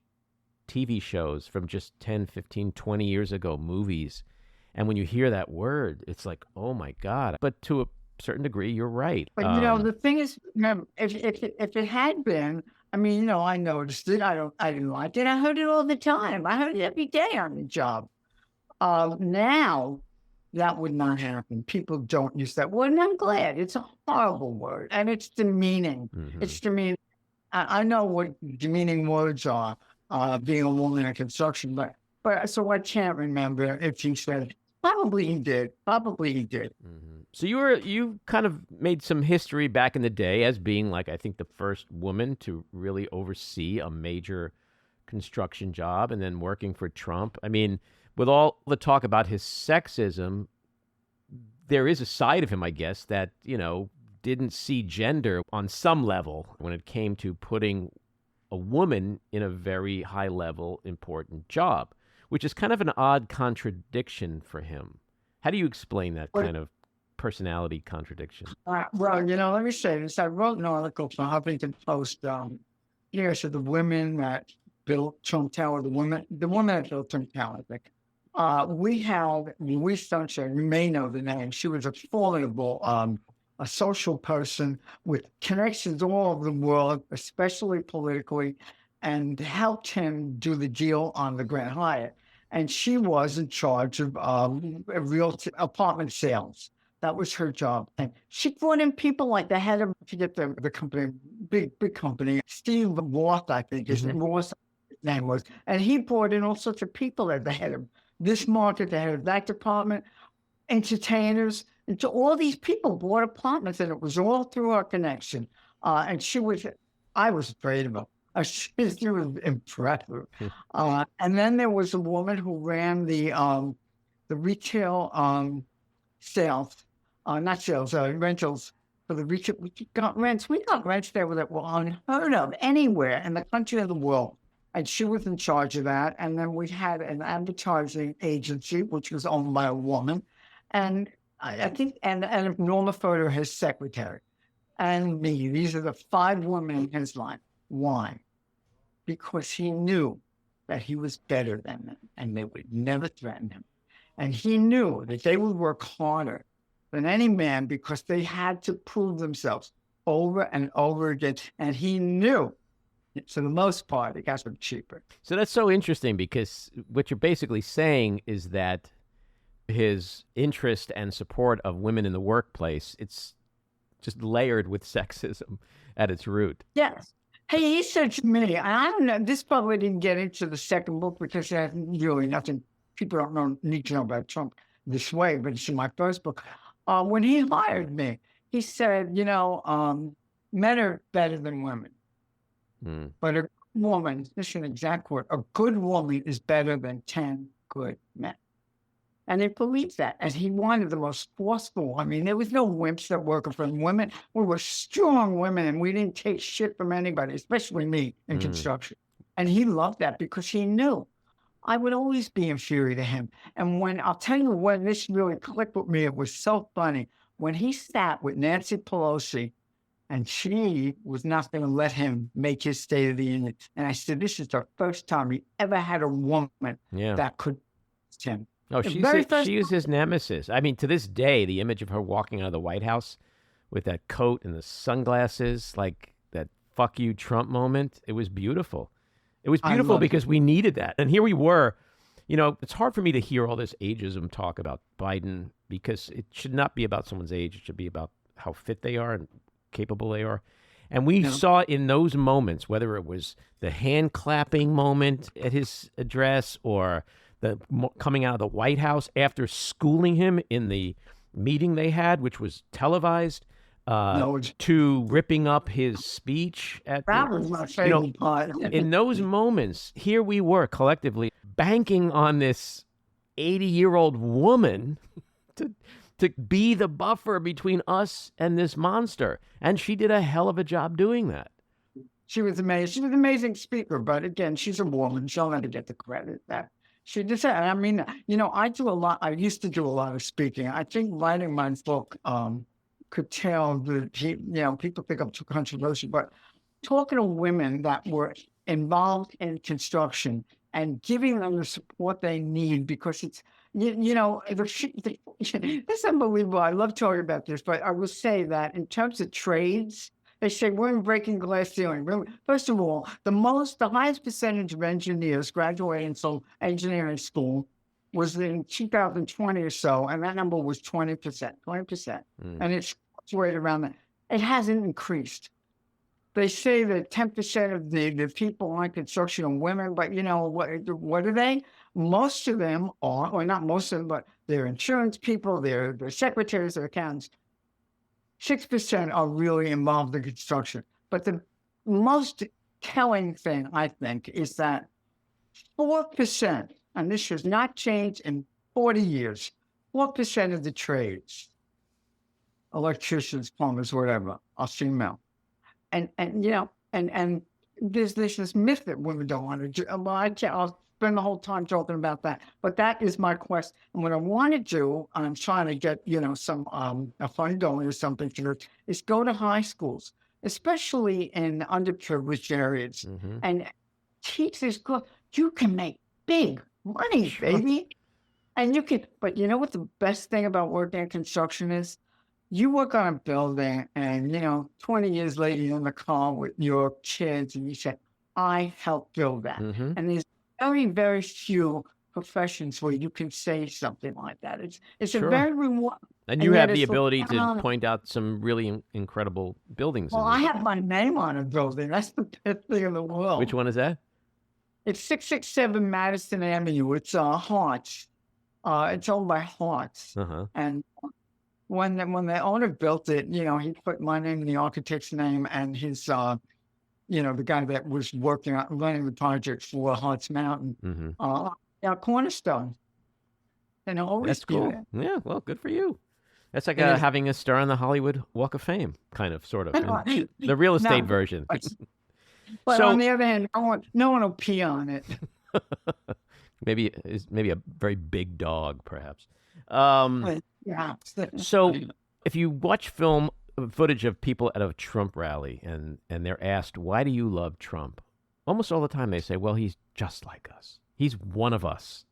TV shows from just 10, 15, 20 years ago, movies, and when you hear that word, it's like, oh my God. But to a certain degree, you're right. But the thing is, if it had been, I mean, I noticed it. I didn't like it. I heard it all the time. I heard it every day on the job. Now that would not happen. People don't use that word, and I'm glad. It's a horrible word, and it's demeaning. It's demeaning. I know what demeaning words are. Being a woman in construction, but so I can't remember if he said it. Probably he did. So you kind of made some history back in the day as being, like, I think the first woman to really oversee a major construction job, and then working for Trump. I mean, with all the talk about his sexism, there is a side of him, I guess, that, didn't see gender on some level when it came to putting a woman in a very high level, important job, which is kind of an odd contradiction for him. How do you explain that kind of personality contradiction? Well, let me say this. I wrote an article for Huffington Post. So the women that built Trump Tower, the woman that built Trump Tower, I think. We have Louise Sunshine, you may know the name. She was a formidable, a social person with connections all over the world, especially politically, and helped him do the deal on the Grand Hyatt. And she was in charge of real apartment sales. That was her job. And she brought in people like the head of, the company, big company, Steve Roth, I think his name was. And he brought in all sorts of people at the head of this market, the head of that department, entertainers. And so all these people bought apartments, and it was all through our connection. And I was afraid of her. She was impressive. And then there was a woman who ran the retail rentals for the retail. We got rents there that were unheard of anywhere in the country or the world. And she was in charge of that. And then we had an advertising agency, which was owned by a woman. And I think, and Norma Furter, his secretary, and me. These are the 5 women in his line. Why? Because he knew that he was better than them, and they would never threaten him. And he knew that they would work harder than any man because they had to prove themselves over and over again. And he knew, for the most part, it got them cheaper. So that's so interesting, because what you're basically saying is that his interest and support of women in the workplace, it's just layered with sexism at its root. Yes. Hey, he said to me, and I don't know, this probably didn't get into the second book because it has really nothing, people need to know about Trump this way, but it's in my first book. When he hired me, he said, men are better than women. But a woman, this is an exact quote, a good woman is better than 10 good men. And he believed that. And he wanted the most forceful. I mean, there was no wimps that worked for him. Women, we were strong women, and we didn't take shit from anybody, especially me in construction. And he loved that because he knew I would always be inferior to him. And I'll tell you when this really clicked with me, it was so funny. When he sat with Nancy Pelosi, and she was not going to let him make his State of the Union. And I said, this is the first time he ever had a woman that could him. Oh, she was his nemesis. I mean, to this day, the image of her walking out of the White House with that coat and the sunglasses, like that fuck you Trump moment, it was beautiful. It was beautiful because we needed that. And here we were. It's hard for me to hear all this ageism talk about Biden because it should not be about someone's age. It should be about how fit they are and capable they are. And we saw in those moments, whether it was the hand clapping moment at his address or the coming out of the White House after schooling him in the meeting they had, which was televised, to ripping up his speech at was my favorite part. In those moments, here we were collectively banking on this 80-year-old woman to be the buffer between us and this monster. And she did a hell of a job doing that. She was amazing. She was an amazing speaker, but again, she's a woman. She'll never get the credit that she did that. I mean, I do a lot. I used to do a lot of speaking. I think writing my book could tell people think I'm too controversial, but talking to women that were involved in construction and giving them the support they need because it's, it's unbelievable. I love talking about this, but I will say that in terms of trades, they say we're in breaking glass ceiling. First of all, the highest percentage of engineers graduating from engineering school was in 2020 or so, and that number was 20%, and it's right around that. It hasn't increased. They say that 10% of the people on construction are women, but what are they? Most of them are, or not most of them, but they're insurance people, they're secretaries, they're accountants. 6% are really involved in construction. But the most telling thing, I think, is that 4%, and this has not changed in 40 years, 4% of the trades, electricians, plumbers, whatever, are female. And there's this myth that women don't want to do. Well, I'll spend the whole time talking about that. But that is my quest. And what I want to do, I'm trying to get, some a funding or something to do, is go to high schools, especially in underprivileged areas, and teach this girl, you can make big money, baby. And you can, but you know what the best thing about working in construction is? You work on a building and, 20 years later, you're in the car with your kids and you say, I helped build that. And there's very, very few professions where you can say something like that. It's a very rewarding. And you have the ability to point out some really incredible buildings. Well, I have my name on a building. That's the best thing in the world. Which one is that? It's 667 Madison Avenue. It's Hearts. It's owned by Hearts. And when the owner built it, he put my name, the architect's name, and his, the guy that was working on running the project for Hearts Mountain, cornerstone. And always that's cool. Yeah, well, good for you. That's like having a star on the Hollywood Walk of Fame, kind of, sort of. The real estate version. But on the other hand, no one will pee on it. maybe a very big dog, perhaps. Yeah. So if you watch footage of people at a Trump rally and they're asked, why do you love Trump? Almost all the time they say, well, he's just like us. He's one of us.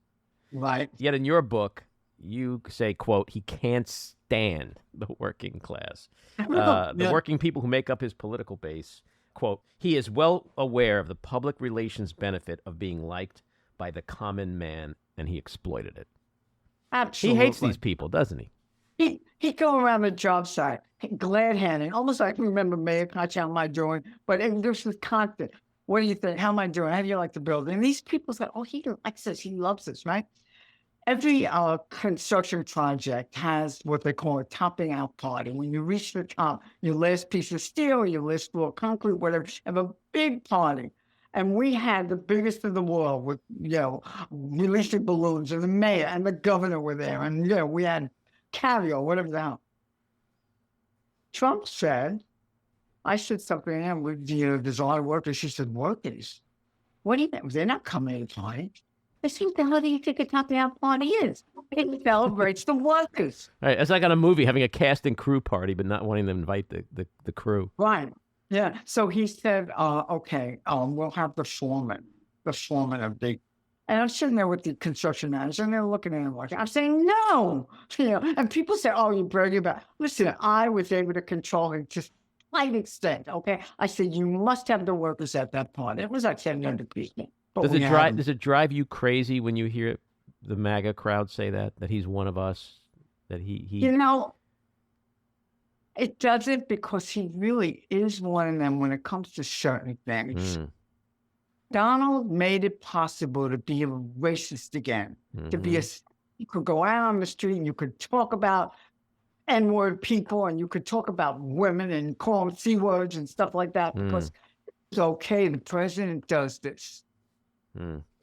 Right. Yet in your book, you say, quote, he can't stand the working class. The working people who make up his political base. Quote, he is well aware of the public relations benefit of being liked by the common man, and he exploited it. Absolutely. He hates these people, doesn't he? He'd go around the job site, glad handing, almost like remember Mayor Koch, how am I doing? But this was constant. What do you think? How am I doing? How do you like the building? And these people say, oh, he likes this. He loves this, right? Every construction project has what they call a topping out party. When you reach the top, your last piece of steel, your last floor of concrete, whatever, have a big party. And we had the biggest in the world with, releasing balloons, and the mayor and the governor were there. And, we had caviar, whatever the hell. Trump said, I said something to him with, there's a lot of workers. She said, workers? What do you think? They're not coming to the party. I said, what the hell do you think a topping out party is? It celebrates the workers. Right. It's like on a movie, having a cast and crew party, but not wanting to invite the crew. Right. Yeah. So he said, okay, we'll have the foreman of the, and I'm sitting there with the construction manager, and they're looking at him like, I'm saying, no. And people say, oh, you're bragging about, listen, I was able to control him to a slight extent, okay? I said, you must have the workers at that party. It was like 700 people. Does it drive you crazy when you hear the MAGA crowd say that he's one of us, that he... It doesn't, because he really is one of them when it comes to certain things. Donald made it possible to be a racist again, to be you could go out on the street and you could talk about N-word people, and you could talk about women and call them C-words and stuff like that, because it's okay. The president does this.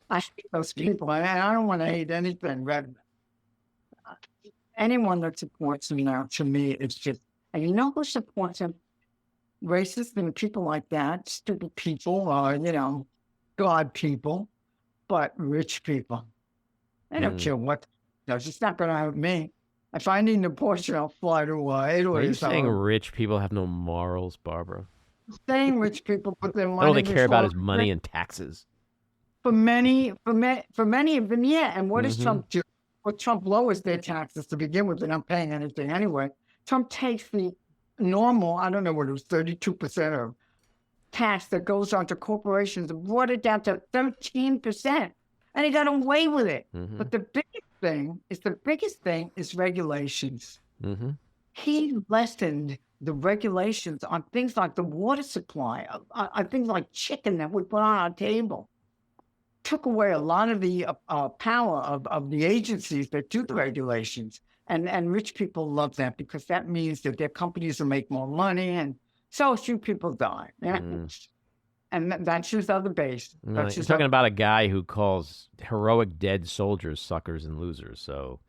I hate those people, and I don't want to hate anything. Anyone that supports him now, to me, it's just, and you know who supports him? Racists and people like that, stupid people, God people, but rich people. I don't care what. No, it's just not going to help me. If I need an abortion, I'll fly to Italy. Are you saying rich people have no morals, Barbara? Saying rich people put their money. All they care about is money and taxes. For many of them, yeah. And what does Trump do? Well, Trump lowers their taxes to begin with. They're not paying anything anyway. Trump takes the normal, I don't know what it was, 32% of tax that goes on to corporations and brought it down to 13%. And he got away with it. But the biggest thing is regulations. He lessened the regulations on things like the water supply, on things like chicken that we put on our table. Took away a lot of the power of the agencies that do the regulations. And rich people love that, because that means that their companies will make more money, and so a few people die. Yeah? And that's just other base. You're talking about a guy who calls heroic dead soldiers suckers and losers. So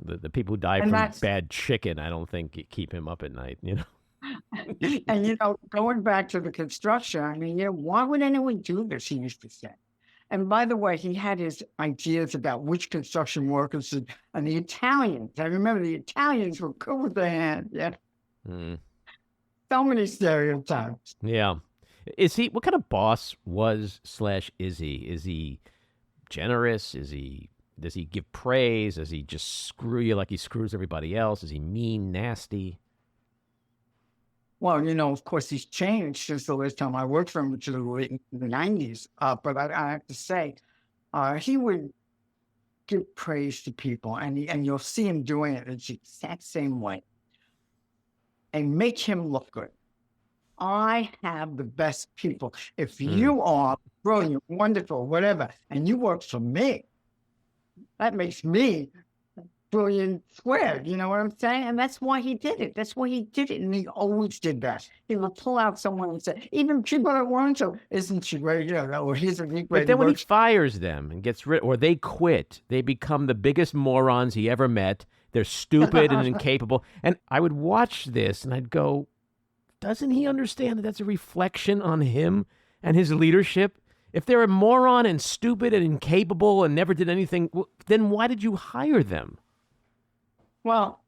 the people who die from bad chicken, I don't think keep him up at night, And, going back to the construction, I mean, why would anyone do this, he used to say. And by the way, he had his ideas about which construction workers and the Italians. I remember the Italians were good with their hand. Yeah. So many stereotypes. Yeah. What kind of boss is he? Is he generous? Does he give praise? Does he just screw you like he screws everybody else? Is he mean, nasty? Well, of course, he's changed since the last time I worked for him, which was in the 90s. But I have to say, he would give praise to people, and you'll see him doing it in the exact same way, and make him look good. I have the best people. If you are brilliant, wonderful, whatever, and you work for me, that makes me brilliant squared. You know what I'm saying? And that's why he did it. And he always did that. He would pull out someone and say, even people that weren't so, isn't she great? Or he's a great. But then when he fires them and gets rid, or they quit, they become the biggest morons he ever met. They're stupid and incapable. And I would watch this and I'd go, doesn't he understand that that's a reflection on him and his leadership? If they're a moron and stupid and incapable and never did anything, then why did you hire them? Well,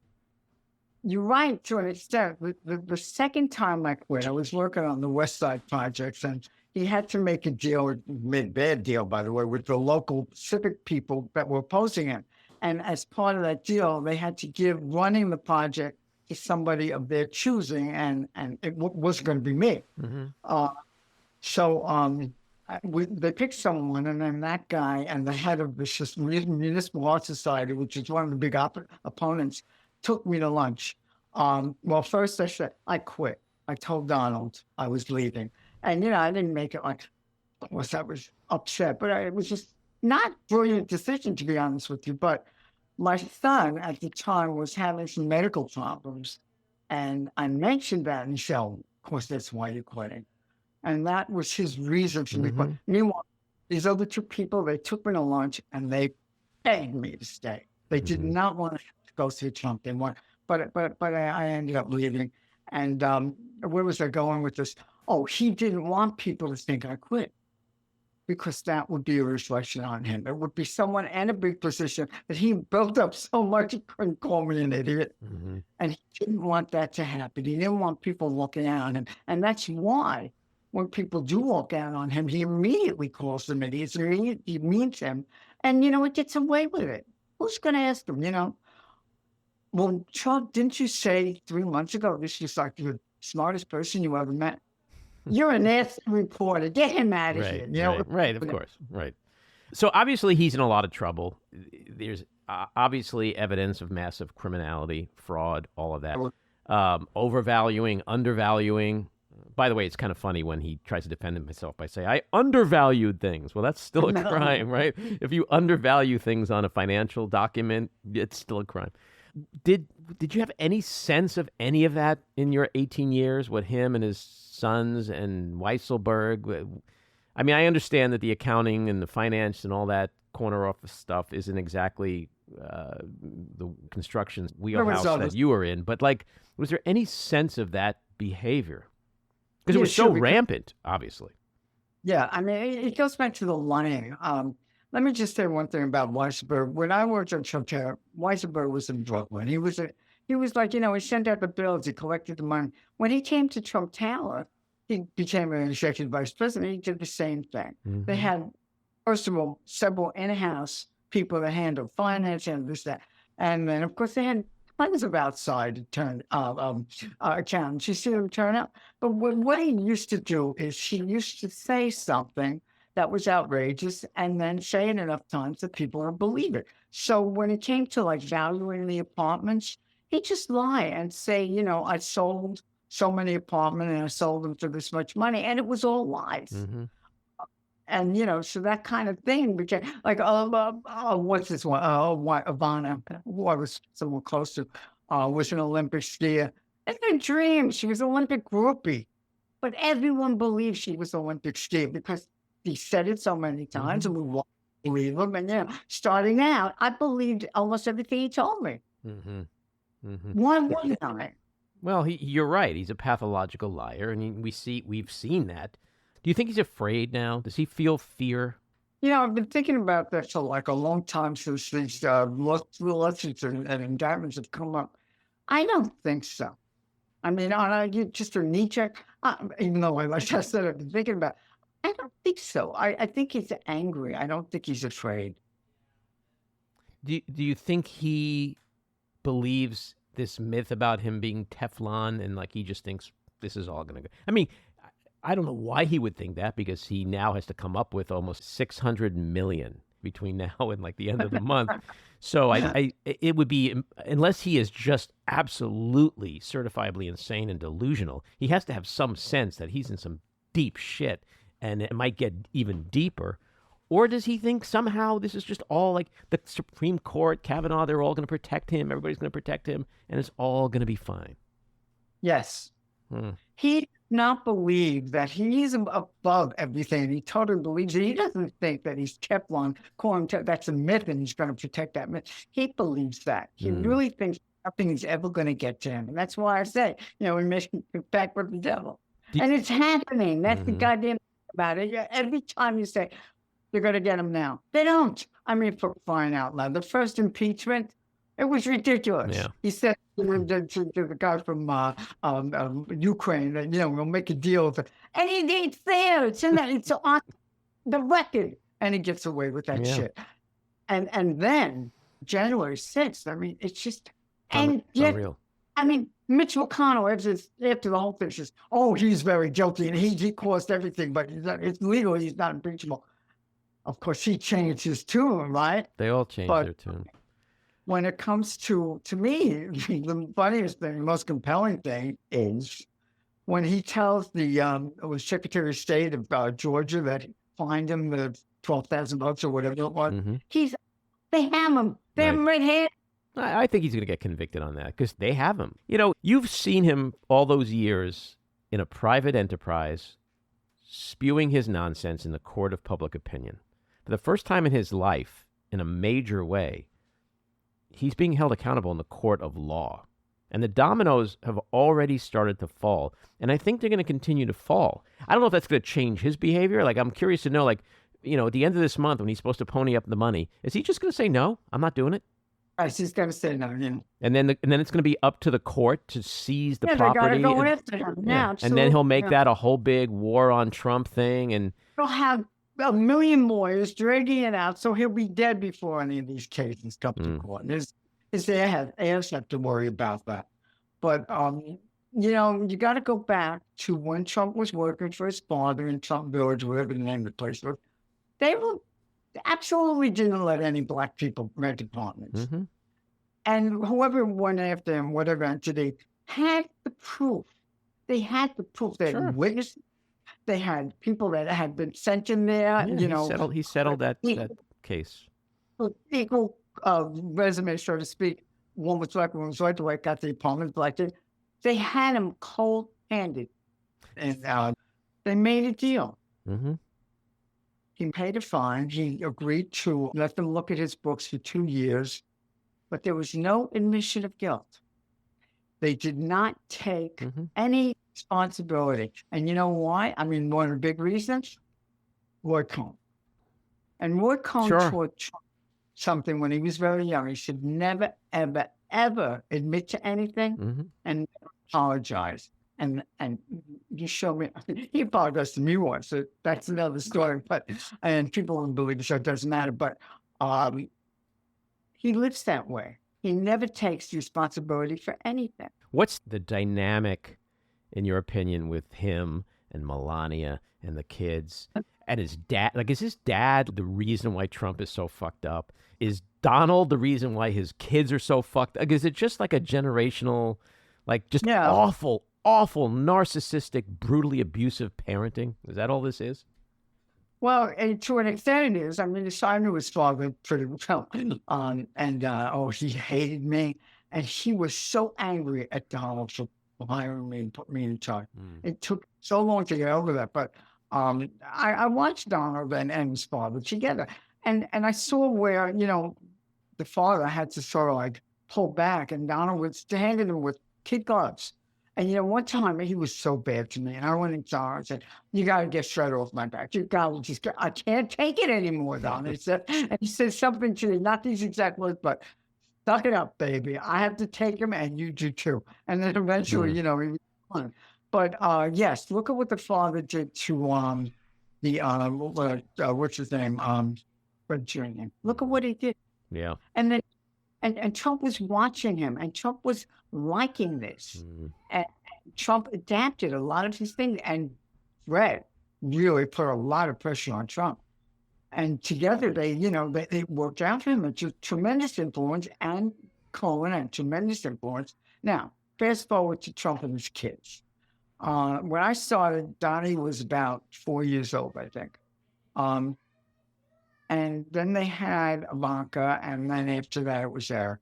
you're right to an extent. The second time I quit, I was working on the West Side projects, and he had to make a deal, made a bad deal, by the way, with the local civic people that were opposing him. And as part of that deal, they had to give running the project to somebody of their choosing, and it wasn't going to be me. They picked someone, and then that guy and the head of the Municipal Art Society, which is one of the big opponents, took me to lunch. Well, first I said, I quit. I told Donald I was leaving. And, I didn't make it like, of course, I was upset, but it was just not a brilliant decision, to be honest with you. But my son at the time was having some medical problems. And I mentioned that, and he said, of course, that's why you're quitting. And that was his reason for me. But meanwhile, these other two people, they took me to lunch and they begged me to stay. They did not want to go see Trump. They want, but I ended up leaving. And where was I going with this? Oh, he didn't want people to think I quit, because that would be a reflection on him. It would be someone in a big position that he built up so much he couldn't call me an idiot. And he didn't want that to happen. He didn't want people looking out on him. And that's why when people do walk out on him, he immediately calls them idiots. He means them. And, he gets away with it. Who's going to ask him, Well, Trump, didn't you say 3 months ago, this is like the smartest person you ever met? You're an ass reporter. Get him out of here. Right, of course. Right. So obviously he's in a lot of trouble. There's obviously evidence of massive criminality, fraud, all of that. Overvaluing, undervaluing. By the way, it's kind of funny when he tries to defend himself by saying, I undervalued things. Well, that's still a crime, right? If you undervalue things on a financial document, it's still a crime. Did you have any sense of any of that in your 18 years with him and his sons and Weisselberg? I mean, I understand that the accounting and the finance and all that corner office stuff isn't exactly the construction wheelhouse that you were in, but was there any sense of that behavior? Because it was so rampant, obviously. Yeah, I mean, it goes back to the lying. Let me just say one thing about Weisselberg. When I worked on Trump Tower, Weisselberg was in Brooklyn. He was like, he sent out the bills, he collected the money. When he came to Trump Tower, he became an executive vice president. He did the same thing. They had, first of all, several in-house people that handled finance and this, that. And then, of course, they had tons of outside accountants. You see them turn up. But what he used to do is he used to say something that was outrageous and then say it enough times that people would believe it. So when it came to valuing the apartments, he'd just lie and say, I sold so many apartments and I sold them for this much money. And it was all lies. And, so that kind of thing became what's this one? Ivana, who I was somewhat close to, was an Olympic skier. In her dream, she was an Olympic groupie. But everyone believed she was an Olympic skier because he said it so many times and we won't believe him. And, starting out, I believed almost everything he told me. Why wouldn't I? Well, you're right. He's a pathological liar, and we've seen that. Do you think he's afraid now? Does he feel fear? I've been thinking about that for a long time since these lawsuits and indictments have come up. I don't think so. I mean, just a knee check, even though, like I said, I've been thinking about it. I don't think so. I think he's angry. I don't think he's afraid. Do you think he believes this myth about him being Teflon and he just thinks this is all going to go? I mean, I don't know why he would think that, because he now has to come up with almost $600 million between now and the end of the month. So it would be, unless he is just absolutely certifiably insane and delusional, he has to have some sense that he's in some deep shit and it might get even deeper. Or does he think somehow this is just all the Supreme Court, Kavanaugh, they're all going to protect him, everybody's going to protect him, and it's all going to be fine? Yes. He does not believe that he's above everything. He totally believes it. He doesn't think that he's Teflon, that's a myth and he's going to protect that myth. He believes that. He really thinks nothing is ever going to get to him. And that's why I say, we make back with the devil. And it's happening. That's the goddamn thing about it. Every time you say, they're going to get him now. They don't. I mean, for crying out loud. The first impeachment, it was ridiculous. Yeah. He said to the guy from Ukraine that, we'll make a deal with it. And it's there. It's in that. It's on the record. And he gets away with that shit. And then January 6th, I mean, it's just... unreal. I mean, Mitch McConnell, after the whole thing, says, he's very guilty and he caused everything, but it's legal. He's not impeachable. Of course, he changed his tune, right? They all changed their tune. when it comes to me, the funniest thing, the most compelling thing is when he tells the it was Secretary of State of Georgia that fined him the $12,000 or whatever it was. They have him. They have him right here. I think he's going to get convicted on that because they have him. You know, you've seen him all those years in a private enterprise spewing his nonsense in the court of public opinion. For the first time in his life, in a major way, he's being held accountable in the court of law. And the dominoes have already started to fall. And I think they're going to continue to fall. I don't know if that's going to change his behavior. Like, I'm curious to know, like, you know, at the end of this month when he's supposed to pony up the money, is he just going to say, no, I'm not doing it? He's going to say no. Yeah. And then it's going to be up to the court to seize the property. They got to go after him. Yeah, and then he'll make that a whole big war on Trump thing. And he'll have a million lawyers dragging it out, so he'll be dead before any of these cases come to court. His heirs have to worry about that. But, you know, you got to go back to when Trump was working for his father in Trump Village, whatever the name of the place was. They absolutely didn't let any black people rent apartments. Mm-hmm. And whoever went after him, whatever entity, had the proof. They had the proof. They had witnesses. They had people that had been sent in there. Yeah, you know, he settled that case. Equal resume, so to speak. One was black, one was white. The white got the apartment black. They had him cold-handed, and they made a deal. Mm-hmm. He paid a fine. He agreed to let them look at his books for 2 years, but there was no admission of guilt. They did not take any responsibility. And you know why? I mean, one of the big reasons, Roy Cohn. And Roy Cohn taught Trump something when he was very young. He should never, ever, ever admit to anything and apologize. And you show me, he apologized to me once, so that's another story. And people wouldn't believe it, so it doesn't matter. But he lives that way. He never takes responsibility for anything. What's the dynamic, in your opinion, with him and Melania and the kids and his dad? Like, is his dad the reason why Trump is so fucked up? Is Donald the reason why his kids are so fucked up? Like, is it just like a generational, like just awful, narcissistic, brutally abusive parenting? Is that all this is? Well, and to an extent it is. I mean, I knew his father pretty well. He hated me. And he was so angry at Donald for hiring me and put me in charge. It took so long to get over that. But I watched Donald and his father together. And I saw where, you know, the father had to sort of like pull back, and Donald was standing him with kid gloves. And, you know, one time he was so bad to me, and I went in jar and said, you got to get shred off my back. You got to just I can't take it anymore, Don. He said something to me, not these exact words, but suck it up, baby. I have to take him, and you do too. And then eventually, you know, he was fine. But yes, look at what the father did to what's his name? What's your name? Look at what he did. Yeah. And then and Trump was watching him, and Trump was liking this. And Trump adapted a lot of his things, and Fred really put a lot of pressure on Trump. And together they worked out for him. It's a tremendous influence, and Cohen had tremendous influence. Now, fast forward to Trump and his kids. When I started, Donnie was about 4 years old, I think. And then they had Ivanka, and then after that it was Eric.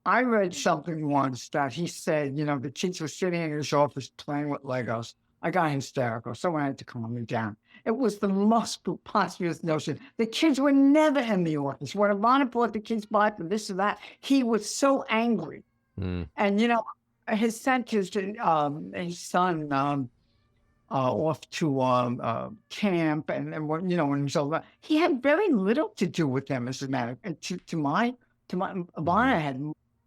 I read something once that he said, you know, the kids were sitting in his office playing with Legos. I got hysterical. Someone had to calm me down. It was the most preposterous notion. The kids were never in the office. When Ivana brought the kids by for this or that, he was so angry. And, you know, he sent his son off to camp, and you know, when he was over, he had very little to do with them, as a matter. And to my Ivana had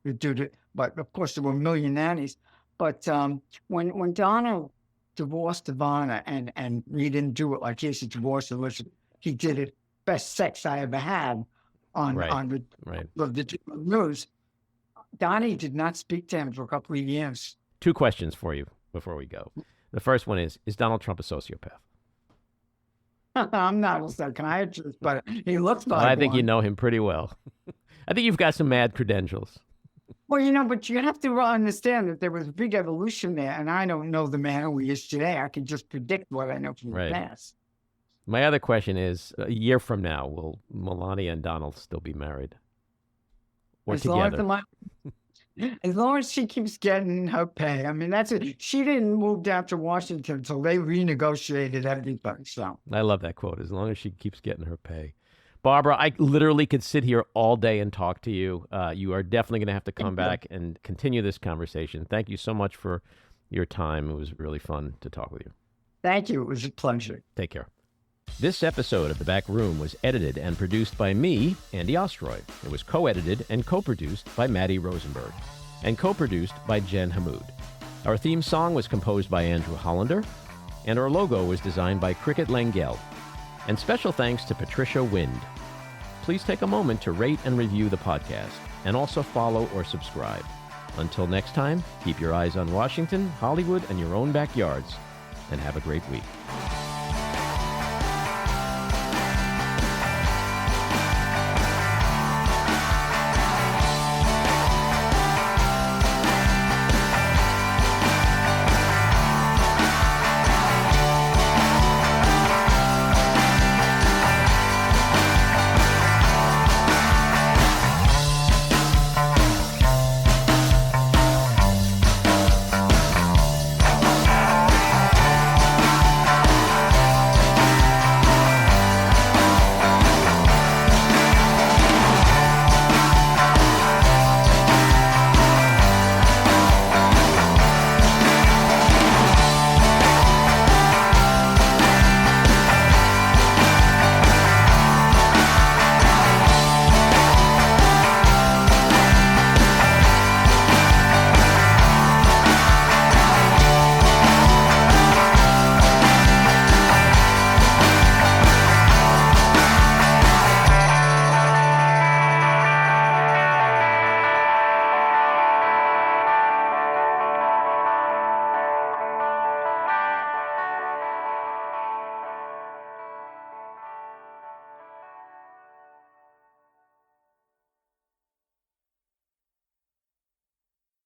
to do it, but of course there were a million nannies. But when Donna divorced Ivana, and he didn't do it like he divorced Elizabeth, he did it best sex I ever had on the news. Donnie did not speak to him for a couple of years. 2 questions for you before we go. The first one is Donald Trump a sociopath? I'm not a psychiatrist, but he looks Well, like I think you one. know him pretty well. I think you've got some mad credentials. Well, you know, but you have to understand that there was a big evolution there, and I don't know the man who he is today. I can just predict what I know from Right. the past. My other question is, a year from now, will Melania and Donald still be married? Or As long together? as long as she keeps getting her pay. I mean, that's it. She didn't move down to Washington until they renegotiated everything. So I love that quote, as long as she keeps getting her pay. Barbara, I literally could sit here all day and talk to you. You are definitely going to have to come back and continue this conversation. Thank you so much for your time. It was really fun to talk with you. thank you. It was a pleasure. Take care. This episode of The Back Room was edited and produced by me, Andy Ostroy. It was co-edited and co-produced by Matty Rosenberg and co-produced by Jen Hammoud. Our theme song was composed by Andrew Hollander, and our logo was designed by Cricket Langell. And special thanks to Patricia Wind. Please take a moment to rate and review the podcast, and also follow or subscribe. Until next time, keep your eyes on Washington, Hollywood, and your own backyards, and have a great week.